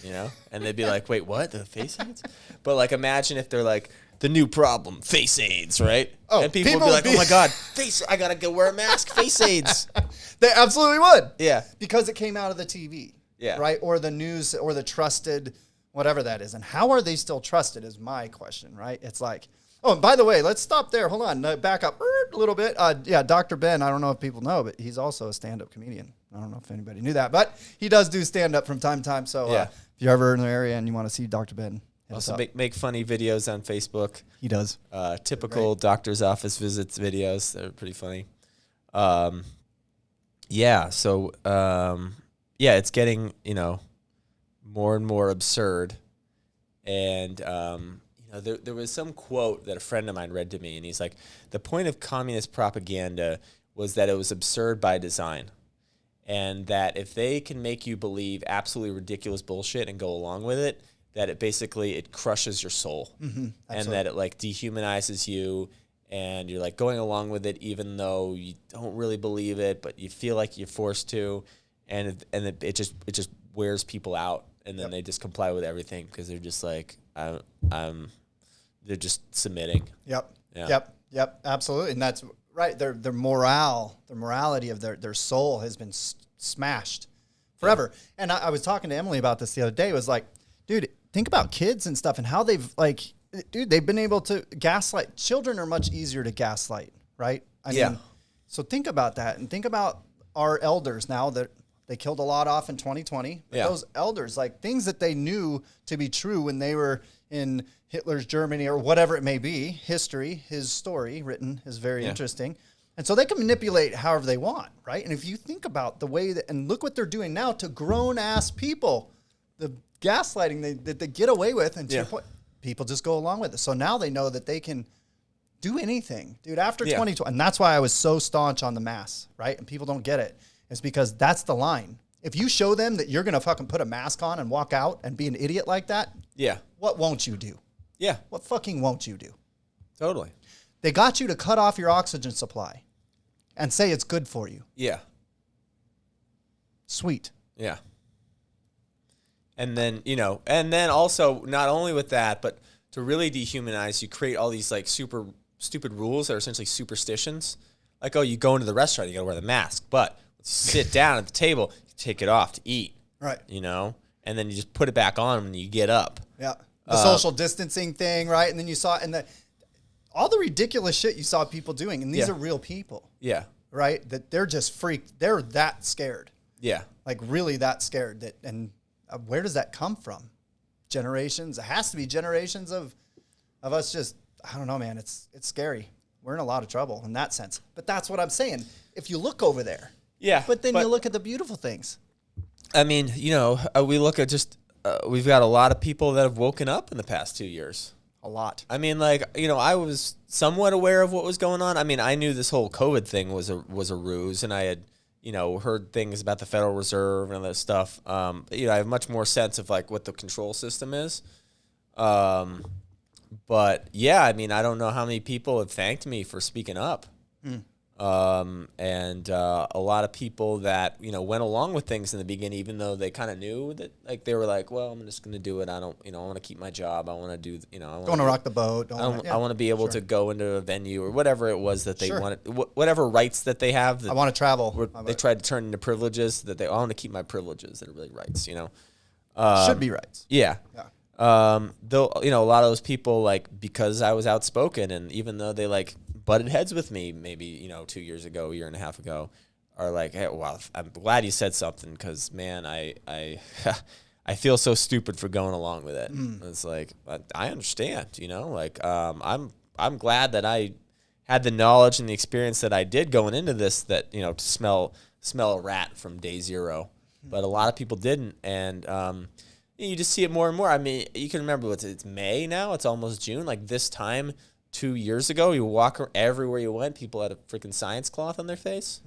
Speaker 2: you know? And they'd be like, wait, what? The face AIDS? But, like, imagine if they're like, the new problem, face AIDS, right? Oh, and people would be like, oh, my God, I got to go wear a mask, face AIDS.
Speaker 1: They absolutely would. Yeah. Because it came out of the TV. Yeah. Right? Or the news or the trusted, whatever that is. And how are they still trusted is my question, right? It's like... Oh, and by the way, let's stop there. Hold on. Back up a little bit. Dr. Ben, I don't know if people know, but he's also a stand-up comedian. I don't know if anybody knew that, but he does do stand-up from time to time. So if you're ever in the area and you want to see Dr. Ben,
Speaker 2: also make funny videos on Facebook.
Speaker 1: He does.
Speaker 2: Typical doctor's office visits videos. They're pretty funny. It's getting, you know, more and more absurd. And... There was some quote that a friend of mine read to me, and he's like, the point of communist propaganda was that it was absurd by design, and that if they can make you believe absolutely ridiculous bullshit and go along with it, that it crushes your soul, and that it, like, dehumanizes you, and you're, like, going along with it even though you don't really believe it, but you feel like you're forced to, and it just wears people out, and then they just comply with everything because they're just like, they're just submitting. Yep.
Speaker 1: Absolutely. And that's right. Their morality of their soul has been smashed forever. Yeah. And I was talking to Emily about this the other day. It was like, dude, think about kids and stuff and how they've been able to gaslight. Children are much easier to gaslight, right? I mean, so think about that and think about our elders now that they killed a lot off in 2020. But those elders, like things that they knew to be true when they were in Hitler's Germany or whatever it may be, history, his story written is very interesting. And so they can manipulate however they want, right? And if you think about the way that, and look what they're doing now to grown-ass people, the gaslighting that they get away with, and to your point, people just go along with it. So now they know that they can do anything. Dude, after 2020, and that's why I was so staunch on the mask, right? And people don't get it. It's because that's the line. If you show them that you're going to fucking put a mask on and walk out and be an idiot like that, what won't you do? Yeah. What fucking won't you do?
Speaker 2: Totally.
Speaker 1: They got you to cut off your oxygen supply and say it's good for you. Yeah. Sweet.
Speaker 2: Yeah. And then, and then also not only with that, but to really dehumanize, you create all these like super stupid rules that are essentially superstitions. Like, oh, you go into the restaurant, you got to wear the mask, but sit down at the table, you take it off to eat.
Speaker 1: Right.
Speaker 2: And then you just put it back on when you get up.
Speaker 1: Yeah. The social distancing thing, right? And then you saw, all the ridiculous shit you saw people doing, and these are real people.
Speaker 2: Yeah.
Speaker 1: Right? That they're just freaked. They're that scared.
Speaker 2: Yeah.
Speaker 1: Like really that scared. And where does that come from? Generations. It has to be generations of us just, I don't know, man. It's scary. We're in a lot of trouble in that sense. But that's what I'm saying. If you look over there.
Speaker 2: Yeah.
Speaker 1: But then you look at the beautiful things.
Speaker 2: I mean, we look at just, we've got a lot of people that have woken up in the past 2 years.
Speaker 1: A lot.
Speaker 2: I mean, like, I was somewhat aware of what was going on. I mean, I knew this whole COVID thing was a ruse, and I had, heard things about the Federal Reserve and all that stuff. I have much more sense of like what the control system is. But yeah, I mean, I don't know how many people have thanked me for speaking up. And a lot of people that, went along with things in the beginning, even though they kind of knew that, like, they were like, well, I'm just going to do it. I don't, I want to keep my job. I want to do, I want
Speaker 1: to rock the boat.
Speaker 2: I want to be able to go into a venue or whatever it was that they wanted, whatever rights that they have. That
Speaker 1: I want to travel.
Speaker 2: They tried to turn into privileges that I want to keep my privileges that are really rights,
Speaker 1: should be rights.
Speaker 2: Yeah. Though, a lot of those people, like, because I was outspoken, and even though they like butted heads with me maybe, 2 years ago, a year and a half ago, are like, hey, well, I'm glad you said something, because man, I I feel so stupid for going along with it. It's like, I understand, like, I'm glad that I had the knowledge and the experience that I did going into this, that, to smell a rat from day zero, but a lot of people didn't. And, you just see it more and more. I mean, you can remember it's May now. It's almost June. Like this time 2 years ago, you walk everywhere you went, people had a freaking science cloth on their face.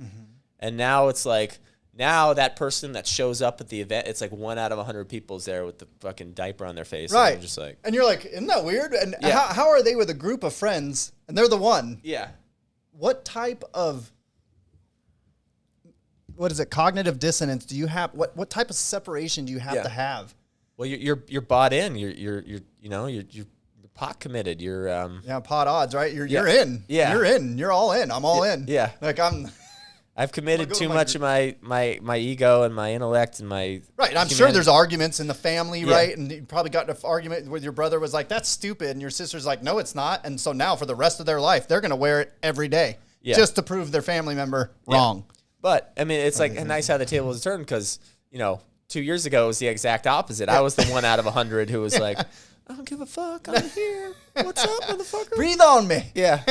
Speaker 2: And now it's like, now that person that shows up at the event, it's like 1 out of 100 people's there with the fucking diaper on their face.
Speaker 1: Right.
Speaker 2: And just like,
Speaker 1: and you're like, isn't that weird? And how are they with a group of friends and they're the one?
Speaker 2: Yeah.
Speaker 1: What type of, what is it, cognitive dissonance do you have? What type of separation do you have to have?
Speaker 2: Well, you're bought in. You're pot committed. You're
Speaker 1: pot odds, right? You're in.
Speaker 2: Yeah.
Speaker 1: You're in. You're all in. I'm all in.
Speaker 2: Yeah.
Speaker 1: Like
Speaker 2: I've committed too much of my ego and my intellect and my
Speaker 1: right. And I'm sure there's arguments in the family, right? And you probably got an argument with your brother was like, that's stupid, and your sister's like, no, it's not. And so now for the rest of their life, they're gonna wear it every day just to prove their family member wrong.
Speaker 2: But I mean, it's like nice how the table was turned, because 2 years ago, it was the exact opposite. I was the 1 out of 100 who was like, I don't give a fuck. I'm here. What's up, motherfucker?
Speaker 1: Breathe on me.
Speaker 2: Yeah.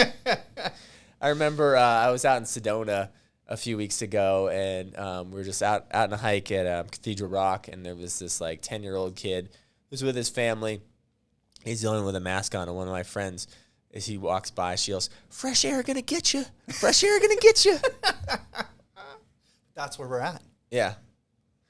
Speaker 2: I remember I was out in Sedona a few weeks ago, and we were just out on a hike at Cathedral Rock, and there was this like 10-year-old kid who was with his family. He's the only one with a mask on, and one of my friends, as he walks by, she yells, "Fresh air gonna get you. Fresh air gonna get you."
Speaker 1: That's where we're at.
Speaker 2: Yeah.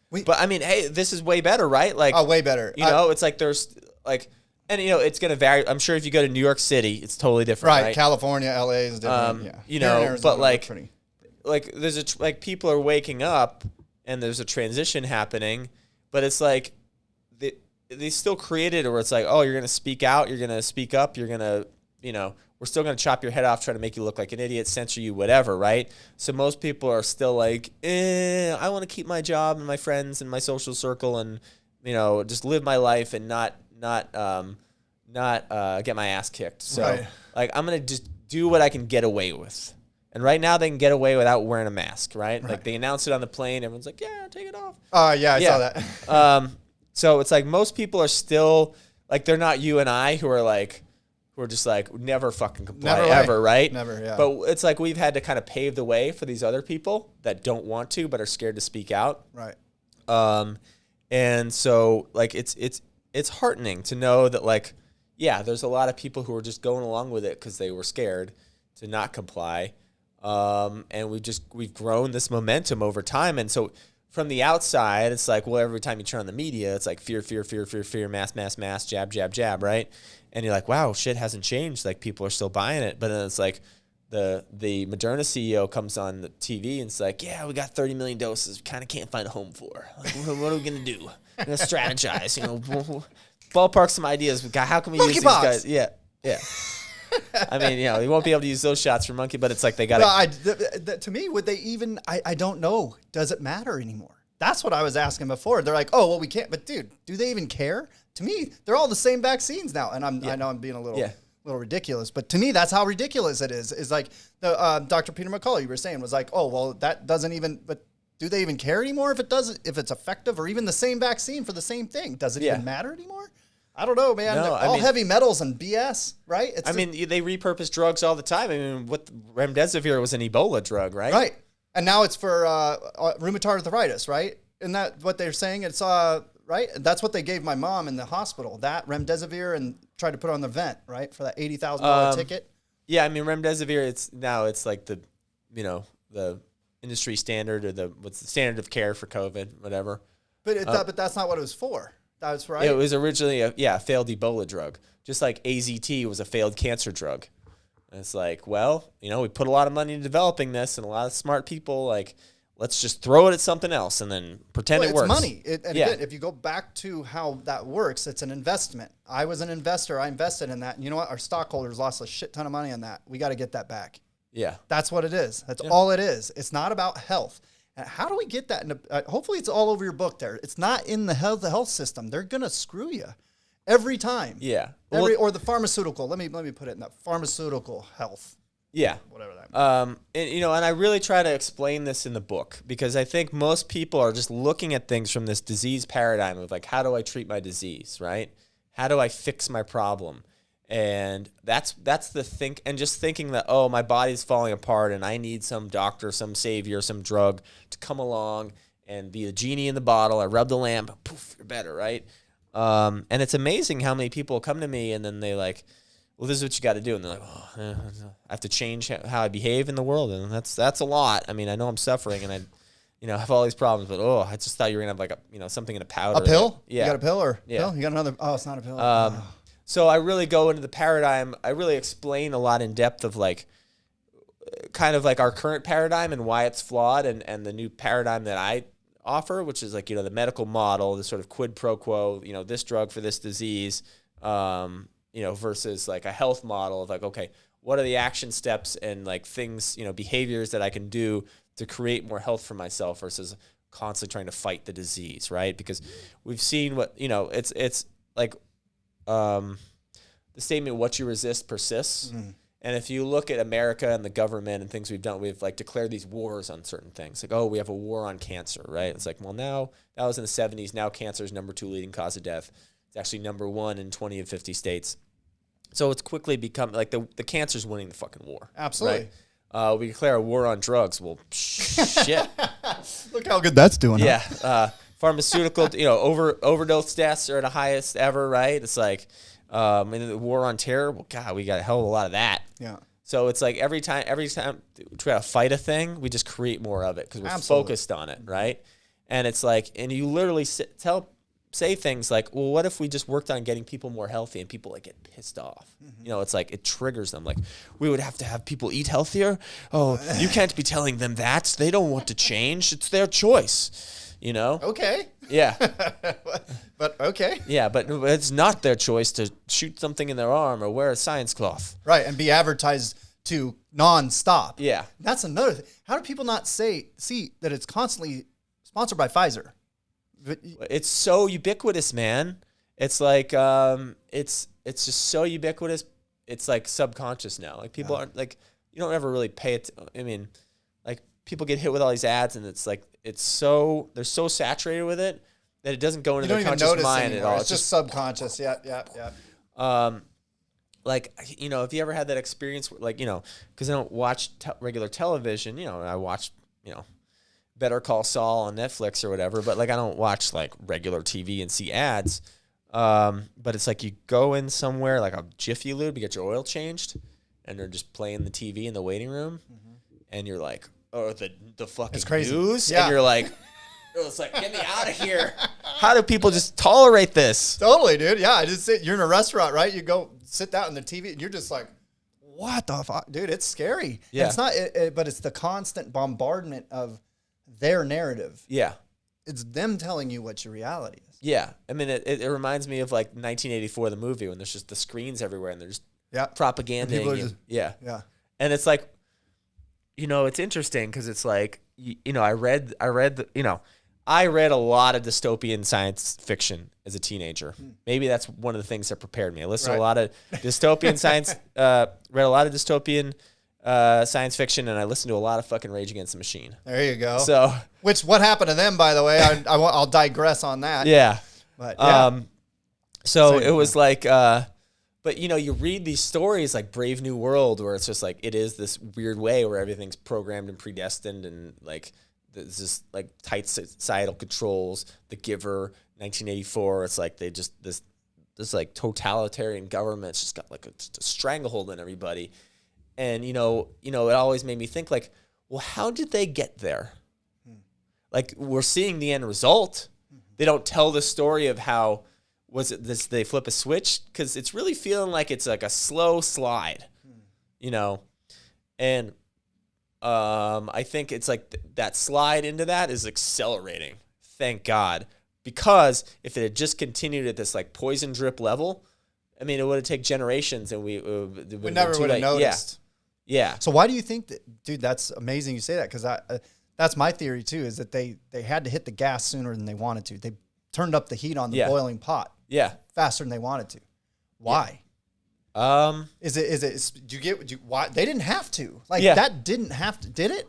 Speaker 2: But I mean, hey, this is way better, right? Like,
Speaker 1: way better.
Speaker 2: It's like there's like, and it's gonna vary. I'm sure if you go to New York City, it's totally different, right?
Speaker 1: California, LA is different.
Speaker 2: But like there's people are waking up and there's a transition happening, but it's like they still created it where it's like, oh, you're gonna speak out, you're gonna speak up, you're gonna, we're still going to chop your head off, trying to make you look like an idiot, censor you, whatever, right? So most people are still like, I want to keep my job and my friends and my social circle and, just live my life and not get my ass kicked. So, like, I'm going to just do what I can get away with. And right now they can get away without wearing a mask, right? Like, they announced it on the plane. Everyone's like, yeah, take it off.
Speaker 1: I saw that.
Speaker 2: So it's like most people are still, like, they're not you and I who are like, we're just like, never fucking comply ever, right?
Speaker 1: Never, yeah.
Speaker 2: But it's like we've had to kind of pave the way for these other people that don't want to but are scared to speak out.
Speaker 1: Right.
Speaker 2: And so, like, it's heartening to know that, like, yeah, there's a lot of people who are just going along with it because they were scared to not comply. And we've grown this momentum over time. And so from the outside, it's like, well, every time you turn on the media, it's like fear, mask, jab, right? And you're like, wow, shit hasn't changed. Like, people are still buying it. But then it's like the Moderna CEO comes on the TV and it's like, yeah, we got 30 million doses. We kind of can't find a home for. Like, what are we going to do? strategize. Ballpark some ideas. How can we use these
Speaker 1: Monkeypox.
Speaker 2: guys? Yeah. I mean, you won't be able to use those shots for monkey, but it's like they got
Speaker 1: to me, would they even? I don't know. Does it matter anymore? That's what I was asking before. They're like, oh well, we can't. But dude, do they even care? To me, they're all the same vaccines now. And I know I'm being a little ridiculous, but to me, that's how ridiculous it is. Is like the Dr. Peter McCullough you were saying was like, oh well, that doesn't even. But do they even care anymore if it's effective, or even the same vaccine for the same thing? Does it even matter anymore? I don't know, man. No, all heavy metals and BS, right?
Speaker 2: They repurpose drugs all the time. I mean, what remdesivir was an Ebola drug, right?
Speaker 1: Right. And now it's for rheumatoid arthritis, right? Isn't that what they're saying? It's right. That's what they gave my mom in the hospital. That remdesivir, and tried to put on the vent, right, for that $80,000 ticket.
Speaker 2: Yeah, I mean remdesivir. It's like the industry standard, or what's the standard of care for COVID, whatever.
Speaker 1: But that's not what it was for. That's right.
Speaker 2: It was originally a failed Ebola drug, just like AZT was a failed cancer drug. And it's like, well, we put a lot of money into developing this, and a lot of smart people like, let's just throw it at something else and then pretend it works.
Speaker 1: It's money. Again, if you go back to how that works, it's an investment. I was an investor. I invested in that. And you know what? Our stockholders lost a shit ton of money on that. We got to get that back.
Speaker 2: Yeah.
Speaker 1: That's what it is. That's all it is. It's not about health. And how do we get that? Hopefully it's all over your book there. It's not in the health system. They're going to screw you every time.
Speaker 2: Yeah.
Speaker 1: Or the pharmaceutical. Let me put it in that pharmaceutical health.
Speaker 2: Yeah.
Speaker 1: Whatever that means.
Speaker 2: And I really try to explain this in the book, because I think most people are just looking at things from this disease paradigm of like, how do I treat my disease, right? How do I fix my problem? And that's the think, and just thinking that, oh, my body's falling apart and I need some doctor, some savior, some drug to come along and be a genie in the bottle. I rub the lamp, poof, you're better, right? And it's amazing how many people come to me and then they like, well, this is what you got to do. And they're like, oh, I have to change how I behave in the world. And that's a lot. I mean, I know I'm suffering and I have all these problems, but I just thought you were going to have like something in a powder.
Speaker 1: A pill?
Speaker 2: Yeah.
Speaker 1: You got a pill or
Speaker 2: pill?
Speaker 1: You got another? Oh, it's not a pill.
Speaker 2: So I really go into the paradigm. I really explain a lot in depth of like kind of like our current paradigm and why it's flawed, and the new paradigm that I offer, which is like, the medical model, the sort of quid pro quo, this drug for this disease, versus like a health model of like, okay, what are the action steps and like things, behaviors that I can do to create more health for myself versus constantly trying to fight the disease, right? Because we've seen what, it's like, the statement, what you resist persists. Mm. And if you look at America and the government and things we've done, we've like declared these wars on certain things. Like, oh, we have a war on cancer, right? It's like, well, now that was in the 70s. Now cancer is number 2 leading cause of death. It's actually number 1 in 20 of 50 states. So it's quickly become like the cancer's winning the fucking war.
Speaker 1: Absolutely.
Speaker 2: Right? We declare a war on drugs. Well, shit.
Speaker 1: Look how good that's doing.
Speaker 2: Yeah. Huh? Pharmaceutical, overdose deaths are the highest ever, right? It's like, and the war on terror, well, God, we got a hell of a lot of that.
Speaker 1: Yeah.
Speaker 2: So it's like every time we try to fight a thing, we just create more of it because we're focused on it, right? And it's like, and you literally say things like, well, what if we just worked on getting people more healthy, and people like get pissed off? Mm-hmm. It's like, it triggers them. Like, we would have to have people eat healthier. Oh, you can't be telling them that. They don't want to change. It's their choice.
Speaker 1: Okay.
Speaker 2: Yeah.
Speaker 1: But okay.
Speaker 2: Yeah, but it's not their choice to shoot something in their arm or wear a science cloth.
Speaker 1: Right, and be advertised to nonstop.
Speaker 2: Yeah.
Speaker 1: That's another thing. How do people not see that it's constantly sponsored by Pfizer?
Speaker 2: It's so ubiquitous, man. It's like it's just so ubiquitous. It's like subconscious now. Like people aren't like, you don't ever really pay it. I mean, like people get hit with all these ads, and it's like they're so saturated with it that it doesn't go into their conscious mind
Speaker 1: anymore.
Speaker 2: at all.
Speaker 1: It's just subconscious. Yeah.
Speaker 2: Like, if you ever had that experience, like, because I don't watch regular television, I watch, Better Call Saul on Netflix or whatever, but like I don't watch like regular TV and see ads. But it's like you go in somewhere like a Jiffy Lube to get your oil changed, and they're just playing the TV in the waiting room, and you're like, oh, the fucking news, and you're like, it's like, get me out of here. How do people just tolerate this?
Speaker 1: Totally, dude. Yeah, you're in a restaurant, right? You go sit down on the TV, and you're just like, what the fuck, dude? It's scary. Yeah. And it's not, but it's the constant bombardment of their narrative.
Speaker 2: Yeah.
Speaker 1: It's them telling you what your reality is.
Speaker 2: Yeah. I mean, it reminds me of like 1984, the movie, when there's just the screens everywhere and there's propaganda.
Speaker 1: Yeah.
Speaker 2: And it's like, it's interesting because it's like, I read a lot of dystopian science fiction as a teenager. Maybe that's one of the things that prepared me. I listened to a lot of dystopian science, read a lot of dystopian science fiction, and I listened to a lot of fucking Rage Against the Machine.
Speaker 1: There you go.
Speaker 2: So,
Speaker 1: what happened to them, by the way? I'll digress on that.
Speaker 2: Yeah.
Speaker 1: But yeah.
Speaker 2: So it was like, but you read these stories like Brave New World, where it's just like it is this weird way where everything's programmed and predestined, and like there's just like tight societal controls. The Giver, 1984. It's like they just this like totalitarian government's just got like a stranglehold on everybody. And, it always made me think like, well, how did they get there? Like, we're seeing the end result. They don't tell the story of how they flip a switch, because it's really feeling like it's like a slow slide, and I think it's like that slide into that is accelerating. Thank God. Because if it had just continued at this like poison drip level, I mean, it would have taken generations, and we
Speaker 1: never would have noticed.
Speaker 2: Yeah.
Speaker 1: So why do you think that, dude? That's amazing you say that, because that's my theory too. Is that they had to hit the gas sooner than they wanted to. They turned up the heat on the boiling pot.
Speaker 2: Yeah.
Speaker 1: Faster than they wanted to. Why?
Speaker 2: Yeah.
Speaker 1: Why they didn't have to? Like that didn't have to, did it?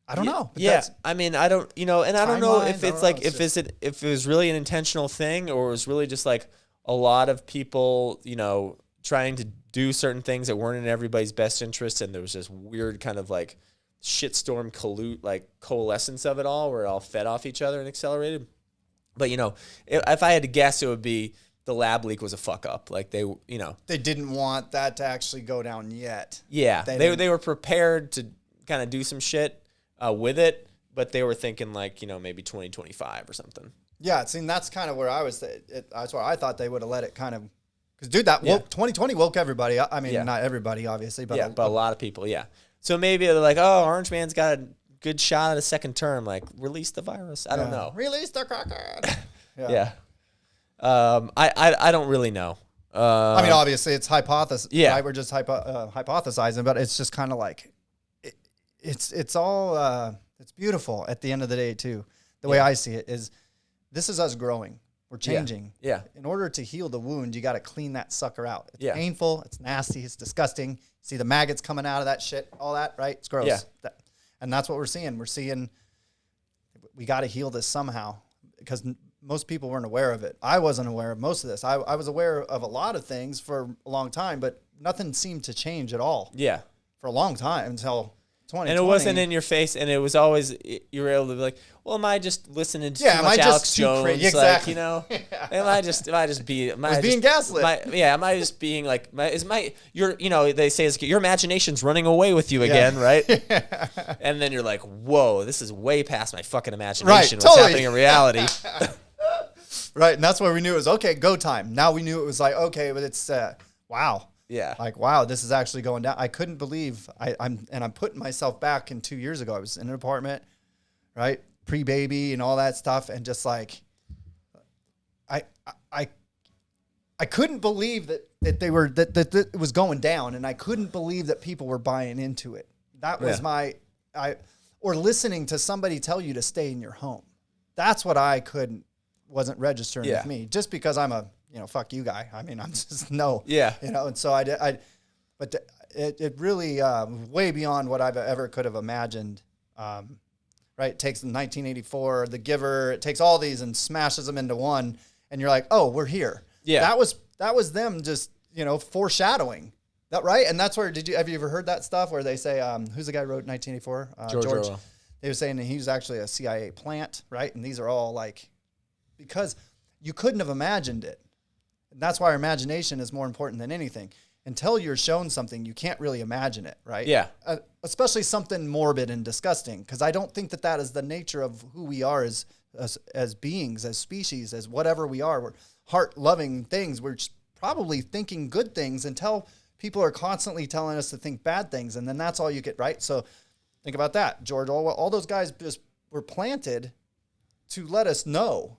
Speaker 1: I don't know.
Speaker 2: I mean, I don't, and I don't know if it's like if it was really an intentional thing, or it was really just like a lot of people, trying to do certain things that weren't in everybody's best interest, and there was this weird kind of like shitstorm coalescence of it all, where it all fed off each other and accelerated. But if I had to guess, it would be the lab leak was a fuck up. Like they
Speaker 1: didn't want that to actually go down yet.
Speaker 2: Yeah, they were prepared to kind of do some shit with it, but they were thinking like maybe 2025 or something.
Speaker 1: Yeah, see, that's kind of where I was. That's where I thought they would have let it kind of. Because, dude, 2020 woke everybody. I mean, not everybody, obviously. But
Speaker 2: a lot of people, So maybe they're like, oh, Orange Man's got a good shot at a second term. Like, release the virus. I don't know.
Speaker 1: Release the cracker.
Speaker 2: I don't really know.
Speaker 1: I mean, obviously, it's hypothesis.
Speaker 2: Yeah.
Speaker 1: Right? We're just hypothesizing. But it's just kind of like, it's all, it's beautiful at the end of the day, too. The way I see it is, this is us growing. We're changing.
Speaker 2: Yeah.
Speaker 1: In order to heal the wound, you got to clean that sucker out. It's painful. It's nasty. It's disgusting. See the maggots coming out of that shit, all that, right? It's gross. Yeah. And that's what we're seeing. We're seeing we got to heal this somehow, because most people weren't aware of it. I wasn't aware of most of this. I was aware of a lot of things for a long time, but nothing seemed to change at all.
Speaker 2: Yeah.
Speaker 1: For a long time until 2020.
Speaker 2: And it wasn't in your face, and it was always, you were able to be like, well, am I just listening to too much Alex Jones?
Speaker 1: Exactly.
Speaker 2: Like, am I just being
Speaker 1: gaslit?
Speaker 2: Am I just being like, they say your imagination's running away with you again, right? And then you're like, whoa, this is way past my fucking imagination.
Speaker 1: Right,
Speaker 2: What's happening in reality?
Speaker 1: Right, and that's where we knew it was, okay, go time. Now we knew it was like, okay, but it's, wow.
Speaker 2: Yeah.
Speaker 1: Like, wow, this is actually going down. I couldn't believe I'm putting myself back in 2 years ago. I was in an apartment, right? Pre-baby and all that stuff. And just like, I couldn't believe that it was going down. And I couldn't believe that people were buying into it. That was or listening to somebody tell you to stay in your home. That's what wasn't registering with me, just because I'm a, fuck you guy. I mean, I'm just and so but it really way beyond what I've ever could have imagined. Right. It takes 1984, The Giver, it takes all these and smashes them into one. And you're like, oh, we're here. Yeah. That was them just, foreshadowing that. Right. And that's where, have you ever heard that stuff where they say, who's the guy who wrote 1984? George Orwell. They were saying that he was actually a CIA plant. Right. And these are all like, because you couldn't have imagined it. And that's why our imagination is more important than anything. Until you're shown something, you can't really imagine it, right?
Speaker 2: Yeah.
Speaker 1: Especially something morbid and disgusting, because I don't think that is the nature of who we are as beings, as species, as whatever we are. We're heart-loving things. We're just probably thinking good things until people are constantly telling us to think bad things, and then that's all you get, right? So think about that. George Orwell, all those guys just were planted to let us know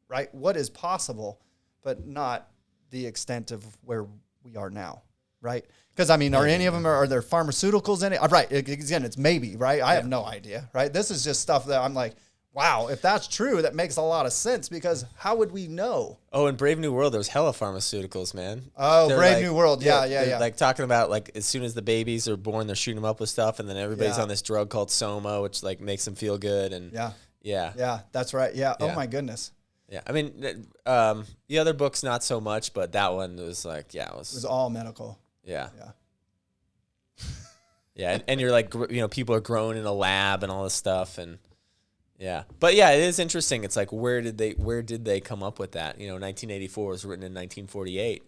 Speaker 1: right? What is possible, but not the extent of where we are now, right? Because, I mean, are any of them, are there pharmaceuticals in it? Right. Again, it's maybe, right? I have no idea, right? This is just stuff that I'm like, wow, if that's true, that makes a lot of sense, because how would we know?
Speaker 2: Oh, in Brave New World, there's hella pharmaceuticals, man.
Speaker 1: Oh,
Speaker 2: They're
Speaker 1: Brave New World. Yeah.
Speaker 2: Like talking about like as soon as the babies are born, they're shooting them up with stuff, and then everybody's on this drug called Soma, which like makes them feel good. And yeah,
Speaker 1: that's right. Yeah. Oh my goodness.
Speaker 2: Yeah. I mean, the other books not so much, but that one was like, it
Speaker 1: was all medical.
Speaker 2: Yeah. Yeah. And you're like, people are grown in a lab and all this stuff, and but it is interesting. It's like, where did they come up with that? 1984 was written in 1948,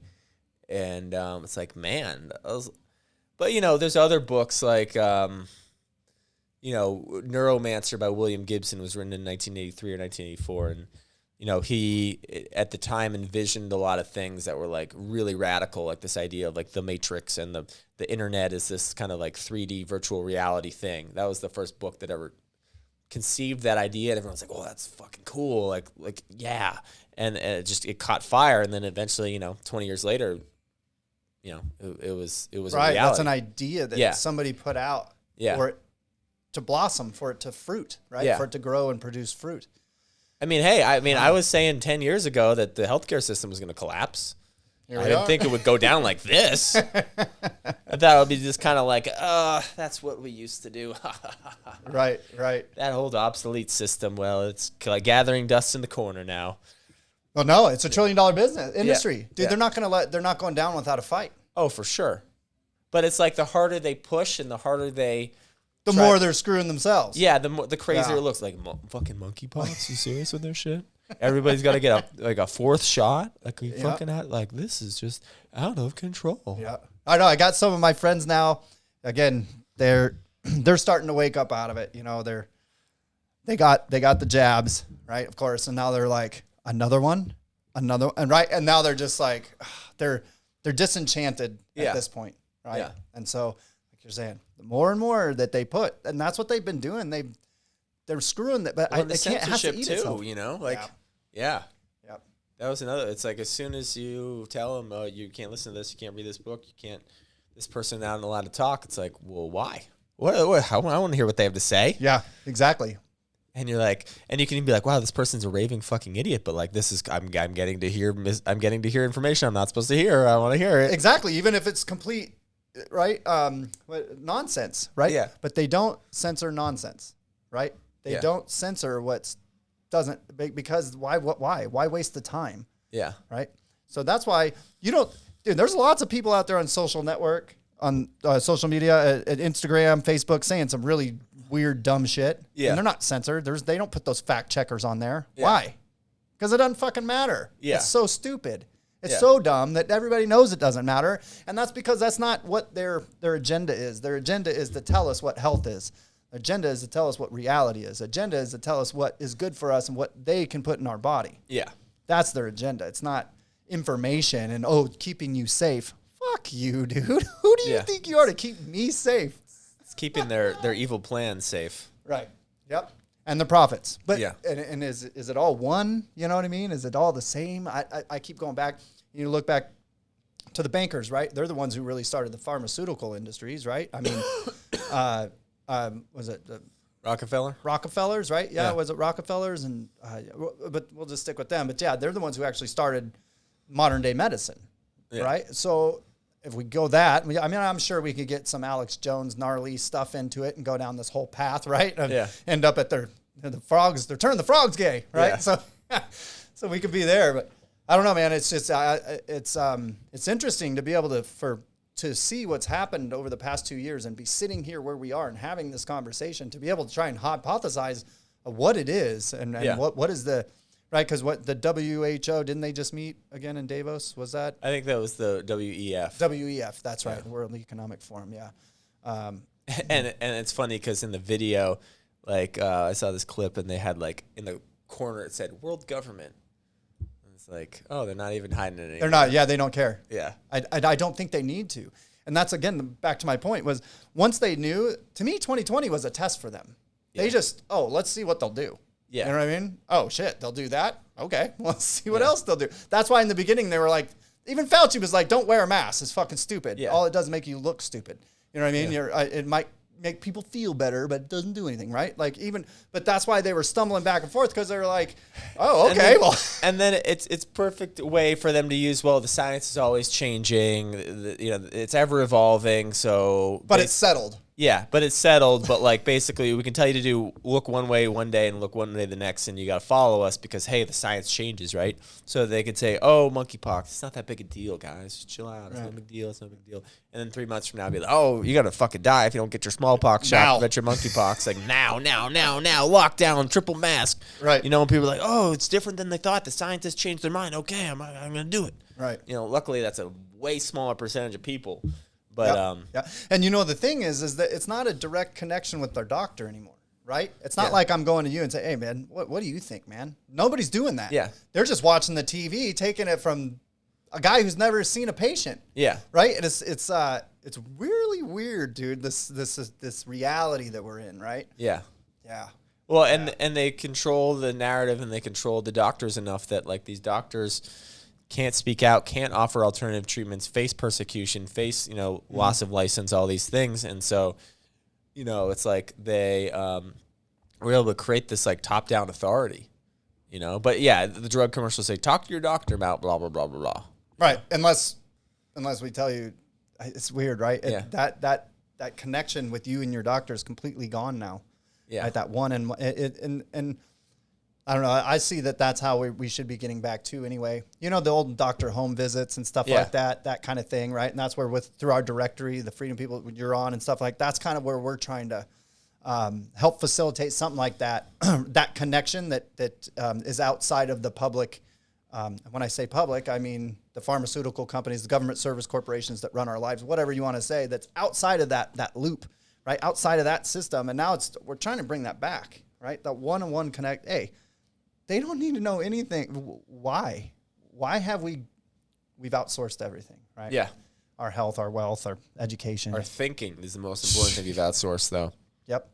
Speaker 2: and it's like, man, but there's other books like Neuromancer by William Gibson was written in 1983 or 1984, and he at the time envisioned a lot of things that were like really radical, like this idea of like the Matrix and the internet is this kind of like 3D virtual reality thing. That was the first book that ever conceived that idea, and everyone's like, "Oh, that's fucking cool!" Like yeah, and it caught fire, and then eventually, 20 years later, it was
Speaker 1: right.
Speaker 2: A reality.
Speaker 1: That's an idea that somebody put out for it to blossom, for it to fruit, right? For it to grow and produce fruit.
Speaker 2: I mean, hey, I was saying 10 years ago that the healthcare system was going to collapse. I didn't think it would go down like this. I thought it would be just kind of like, that's what we used to do.
Speaker 1: Right.
Speaker 2: That old obsolete system, well, it's like gathering dust in the corner now.
Speaker 1: Well, no, it's a $1 trillion business industry. Dude, they're not going down without a fight.
Speaker 2: Oh, for sure. But it's like the harder they push and the harder they...
Speaker 1: The more they're screwing themselves.
Speaker 2: Yeah, the crazier it looks. Like, fucking monkeypox? You serious with their shit? Everybody's got to get a fourth shot. Like, we fucking out. Like, this is just out of control.
Speaker 1: Yeah, I know. I got some of my friends now. Again, they're starting to wake up out of it. They got the jabs, right? Of course, and now they're like another one, and right, and now they're just like they're disenchanted at this point, right? Yeah. And so, like you're saying, the more and more that they put, and that's what they've been doing. They're screwing that, but
Speaker 2: the censorship too. Yeah.
Speaker 1: Yep.
Speaker 2: That was another. It's like as soon as you tell them, oh, you can't listen to this, you can't read this book, you can't. This person not allowed to talk. It's like, well, why? What? I want to hear what they have to say.
Speaker 1: Yeah, exactly.
Speaker 2: And you're like, and you can be like, wow, this person's a raving fucking idiot, but like, this is I'm getting to hear information I'm not supposed to hear. I want to hear it.
Speaker 1: Exactly. Even if it's complete, right? Nonsense, right?
Speaker 2: Yeah.
Speaker 1: But they don't censor nonsense, right? They don't censor doesn't, because why waste the time?
Speaker 2: Yeah.
Speaker 1: Right. So that's why there's lots of people out there on social network, on social media, at Instagram, Facebook, saying some really weird, dumb shit.
Speaker 2: Yeah.
Speaker 1: And they're not censored. They don't put those fact checkers on there.
Speaker 2: Yeah.
Speaker 1: Why? Because it doesn't fucking matter.
Speaker 2: Yeah.
Speaker 1: It's so stupid. It's so dumb that everybody knows it doesn't matter. And that's because that's not what their agenda is. Their agenda is to tell us what health is. Their agenda is to tell us what reality is. Agenda is to tell us what is good for us and what they can put in our body.
Speaker 2: Yeah.
Speaker 1: That's their agenda. It's not information and, keeping you safe. Fuck you, dude. Who do you think you are to keep me safe?
Speaker 2: It's keeping their evil plans safe.
Speaker 1: Right. Yep. And the profits. But and is it all one? You know what I mean? Is it all the same? I keep going back. You look back to the bankers, right? They're the ones who really started the pharmaceutical industries, right? I mean, was it the Rockefellers, right? Yeah, was it Rockefellers? And but we'll just stick with them. But they're the ones who actually started modern day medicine, right? So if we go that, I mean, I'm sure we could get some Alex Jones gnarly stuff into it and go down this whole path, right? And end up at the frogs. They're turning the frogs gay, right? Yeah. So we could be there, but I don't know, man. It's just it's interesting to be able to see what's happened over the past 2 years and be sitting here where we are and having this conversation, to be able to try and hypothesize what it is and what is the, right? Because what the WHO, didn't they just meet again in Davos? Was that?
Speaker 2: I think that was the WEF.
Speaker 1: WEF, that's right. The World Economic Forum, yeah.
Speaker 2: And it's funny because in the video, like I saw this clip and they had like in the corner it said World Government. It's like, oh, they're not even hiding it anymore.
Speaker 1: They're not. Yeah, they don't care.
Speaker 2: Yeah.
Speaker 1: I don't think they need to. And that's, again, back to my point, was once they knew, to me, 2020 was a test for them. Yeah. They just, let's see what they'll do.
Speaker 2: Yeah.
Speaker 1: You know what I mean? Oh, shit, they'll do that? okay, well, let's see what
Speaker 2: Yeah.
Speaker 1: else they'll do. That's why in the beginning they were like, even Fauci was like, don't wear a mask. It's fucking stupid.
Speaker 2: Yeah.
Speaker 1: All it does is make you look stupid. You know what I mean?
Speaker 2: Yeah.
Speaker 1: It might make people feel better, but it doesn't do anything, right? Like but that's why they were stumbling back and forth, because they were like, oh, okay,
Speaker 2: and then it's perfect way for them to use. Well, the science is always changing. It's ever evolving. So,
Speaker 1: but it's settled.
Speaker 2: Yeah, but it's settled. But like basically, we can tell you to look one way one day and look one way the next, and you got to follow us because hey, the science changes, right? So they could say, oh, monkeypox, it's not that big a deal, guys. Just chill out. It's no big deal. It's no big deal. And then 3 months from now, be like, oh, you're gonna fucking die if you don't get your smallpox shot. Get your monkeypox. Like now, lockdown, triple mask.
Speaker 1: Right.
Speaker 2: You know, when people are like, oh, it's different than they thought. The scientists changed their mind. Okay, I'm gonna do it.
Speaker 1: Right.
Speaker 2: You know, luckily that's a way smaller percentage of people. But
Speaker 1: yeah. And you know, the thing is that it's not a direct connection with their doctor anymore, right? It's not like I'm going to you and say, hey man, what do you think, man? Nobody's doing that.
Speaker 2: Yeah.
Speaker 1: They're just watching the TV, taking it from a guy who's never seen a patient.
Speaker 2: Yeah.
Speaker 1: Right? And it's really weird, dude. This reality that we're in, right?
Speaker 2: Yeah.
Speaker 1: Yeah.
Speaker 2: Well, and they control the narrative and they control the doctors enough that like these doctors can't speak out, can't offer alternative treatments, face persecution, face, loss of license, all these things. And so, it's like they were able to create this like top-down authority, But yeah, the drug commercials say, talk to your doctor about blah, blah, blah, blah, blah.
Speaker 1: Right. Unless we tell you, it's weird, right?
Speaker 2: Yeah.
Speaker 1: That connection with you and your doctor is completely gone now.
Speaker 2: Yeah.
Speaker 1: Right? That one and I don't know. I see that's how we should be getting back to anyway. The old doctor home visits and stuff like that kind of thing, right? And that's where through our directory, the Freedom People you're on and stuff like that's kind of where we're trying to help facilitate something like that, that connection that is outside of the public. When I say public, I mean the pharmaceutical companies, the government service corporations that run our lives, whatever you want to say, that's outside of that loop, right? Outside of that system. And now we're trying to bring that back, right? That one-on-one connect. Hey, they don't need to know anything. Why? Why have we've outsourced everything, right?
Speaker 2: Yeah.
Speaker 1: Our health, our wealth, our education.
Speaker 2: Our thinking is the most important thing you've outsourced, though.
Speaker 1: Yep.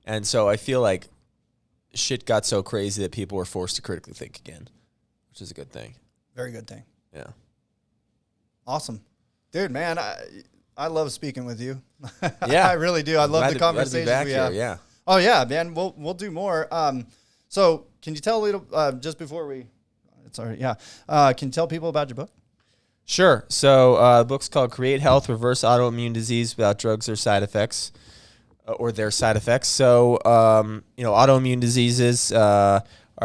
Speaker 2: And so I feel like shit got so crazy that people were forced to critically think again, which is a good thing.
Speaker 1: Very good thing.
Speaker 2: Yeah.
Speaker 1: Awesome. Dude, man, I love speaking with you.
Speaker 2: Yeah.
Speaker 1: I really do. I love the conversations we have.
Speaker 2: Here, yeah.
Speaker 1: Oh, yeah, man. We'll do more. So can you tell a little, just before can you tell people about your book?
Speaker 2: Sure. So the book's called Create Health, Reverse Autoimmune Disease Without Drugs or Side Effects, or their side effects. So, autoimmune diseases are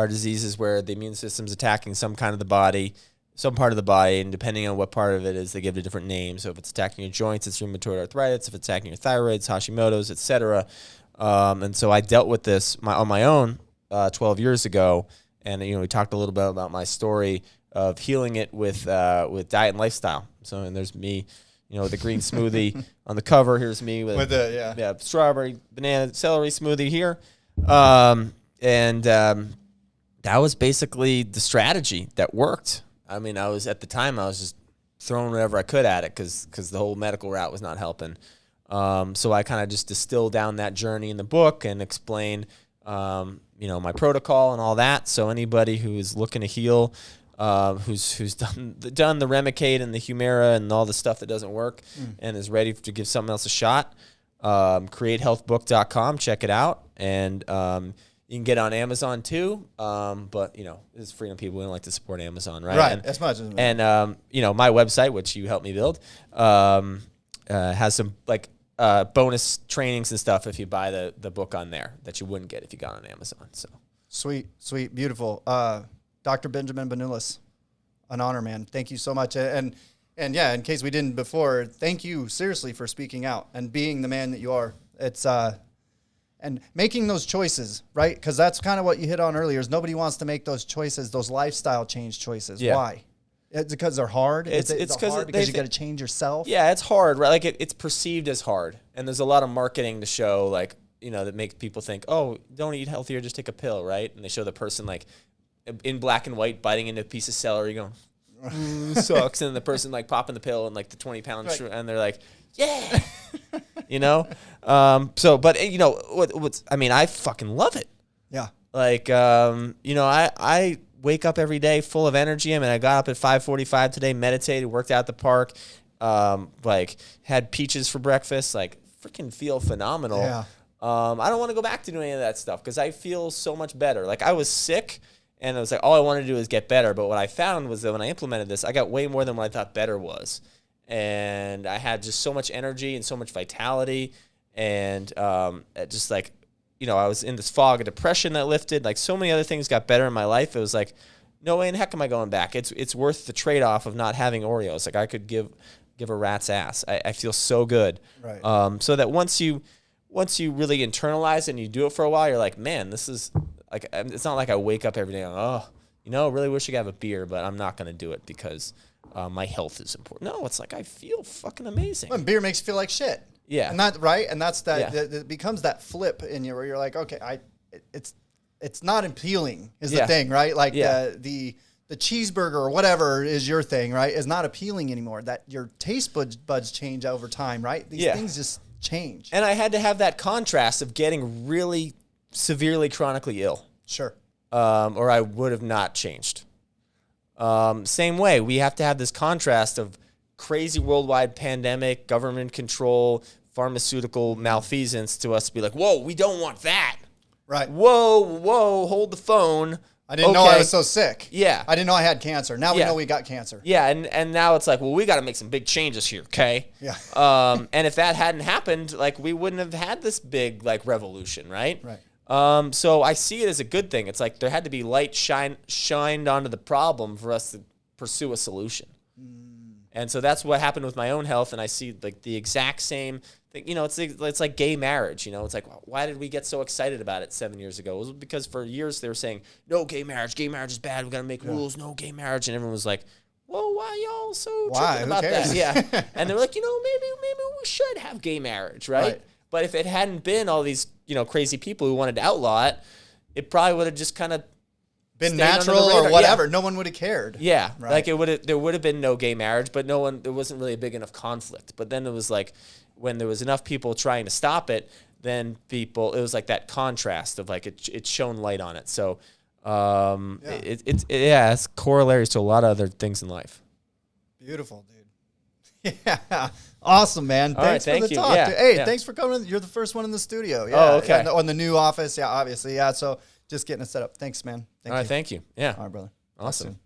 Speaker 2: diseases where the immune system's attacking some part of the body, and depending on what part of it is, they give it a different name. So if it's attacking your joints, it's rheumatoid arthritis. If it's attacking your thyroid, it's Hashimoto's, etc. And so I dealt with this on my own 12 years ago, and we talked a little bit about my story of healing it with diet and lifestyle. So and there's me, with the green smoothie on the cover. Here's me with the strawberry, banana, celery smoothie here, and that was basically the strategy that worked. I mean, I was just throwing whatever I could at it because the whole medical route was not helping. So I kind of just distilled down that journey in the book and explained my protocol and all that. So anybody who is looking to heal, who's done the Remicade and the Humira and all the stuff that doesn't work and is ready to give something else a shot, createhealthbook.com, check it out. And you can get it on Amazon too. But as Freedom People, we don't like to support Amazon, right?
Speaker 1: Right, as much as
Speaker 2: and my website, which you helped me build, has some bonus trainings and stuff if you buy the book on there that you wouldn't get if you got on Amazon. So
Speaker 1: sweet, beautiful. Dr. Benjamin Benulis, an honor, man. Thank you so much. And yeah, in case we didn't before, thank you seriously for speaking out and being the man that you are. It's and making those choices, right? Because that's kind of what you hit on earlier. Is nobody wants to make those choices, those lifestyle change choices. Yeah. Why? It's because they're hard. It's hard because you got to change yourself.
Speaker 2: Yeah, it's hard, right? Like it's perceived as hard, and there's a lot of marketing to show, that makes people think, oh, don't eat healthier, just take a pill, right? And they show the person in black and white biting into a piece of celery, going, sucks, and the person popping the pill and the 20-pound,
Speaker 1: right.
Speaker 2: And they're like, yeah, So, but what's I fucking love it.
Speaker 1: Yeah.
Speaker 2: Like, I wake up every day full of energy. I mean, I got up at 5:45 today, meditated, worked out at the park, like had peaches for breakfast, like freaking feel phenomenal.
Speaker 1: Yeah.
Speaker 2: I don't want to go back to doing any of that stuff because I feel so much better. Like I was sick and I was like, all I wanted to do is get better. But what I found was that when I implemented this, I got way more than what I thought better was. And I had just so much energy and so much vitality. And just like, I was in this fog of depression that lifted. Like so many other things got better in my life. It was like, no way in heck am I going back. It's worth the trade-off of not having Oreos. Like I could give a rat's ass. I feel so good.
Speaker 1: Right.
Speaker 2: So that once you really internalize it and you do it for a while, you're like, man, this is like, it's not like I wake up every day and, really wish I could have a beer, but I'm not going to do it because my health is important. No, it's like, I feel fucking amazing.
Speaker 1: When beer makes you feel like shit.
Speaker 2: Yeah.
Speaker 1: And that, right? And that's that,
Speaker 2: Yeah.
Speaker 1: it becomes that flip in you where you're like, okay, it's not appealing is
Speaker 2: Yeah.
Speaker 1: the thing, right? Like
Speaker 2: Yeah.
Speaker 1: the cheeseburger or whatever is your thing, right? Is not appealing anymore. That your taste buds change over time, right? These
Speaker 2: Yeah.
Speaker 1: things just change.
Speaker 2: And I had to have that contrast of getting really severely chronically ill,
Speaker 1: Sure.
Speaker 2: or I would have not changed. Same way, we have to have this contrast of crazy worldwide pandemic, government control, pharmaceutical malfeasance to us to be like, whoa, we don't want that.
Speaker 1: Right.
Speaker 2: Whoa, hold the phone.
Speaker 1: I didn't know I was so sick.
Speaker 2: Yeah.
Speaker 1: I didn't know I had cancer. Now we
Speaker 2: Yeah.
Speaker 1: know we got cancer.
Speaker 2: Yeah, and now it's like, well, we got to make some big changes here, okay?
Speaker 1: Yeah.
Speaker 2: And if that hadn't happened, like we wouldn't have had this big like revolution, right?
Speaker 1: Right.
Speaker 2: So I see it as a good thing. It's like there had to be light shined onto the problem for us to pursue a solution. And so that's what happened with my own health, and I see like the exact same thing. It's like gay marriage. It's like, why did we get so excited about it 7 years ago? It was because for years they were saying, no gay marriage is bad. We got to make rules. No gay marriage, and everyone was like, well, why y'all so tripping about that? Yeah, and they were like, maybe we should have gay marriage, right? But if it hadn't been all these crazy people who wanted to outlaw it, it probably would have just kind of
Speaker 1: been
Speaker 2: stayed under
Speaker 1: natural
Speaker 2: the
Speaker 1: or
Speaker 2: radar.
Speaker 1: whatever.
Speaker 2: Yeah.
Speaker 1: No one would have cared.
Speaker 2: Yeah,
Speaker 1: Right.
Speaker 2: like there would have been no gay marriage, but there wasn't really a big enough conflict. But then it was like when there was enough people trying to stop it, then it was like that contrast of like it shone light on it. So it's corollaries to a lot of other things in life.
Speaker 1: Beautiful, dude. Yeah. Awesome, man.
Speaker 2: All right,
Speaker 1: Thanks for
Speaker 2: thank
Speaker 1: the
Speaker 2: you.
Speaker 1: talk.
Speaker 2: Yeah,
Speaker 1: dude. Hey,
Speaker 2: yeah.
Speaker 1: thanks for coming. You're the first one in the studio. Yeah.
Speaker 2: Oh, okay.
Speaker 1: On the new office. Yeah, obviously. Yeah. So just getting it set up. Thanks, man.
Speaker 2: All right, thank you. Yeah.
Speaker 1: All right, brother.
Speaker 2: Awesome.
Speaker 1: Talk soon.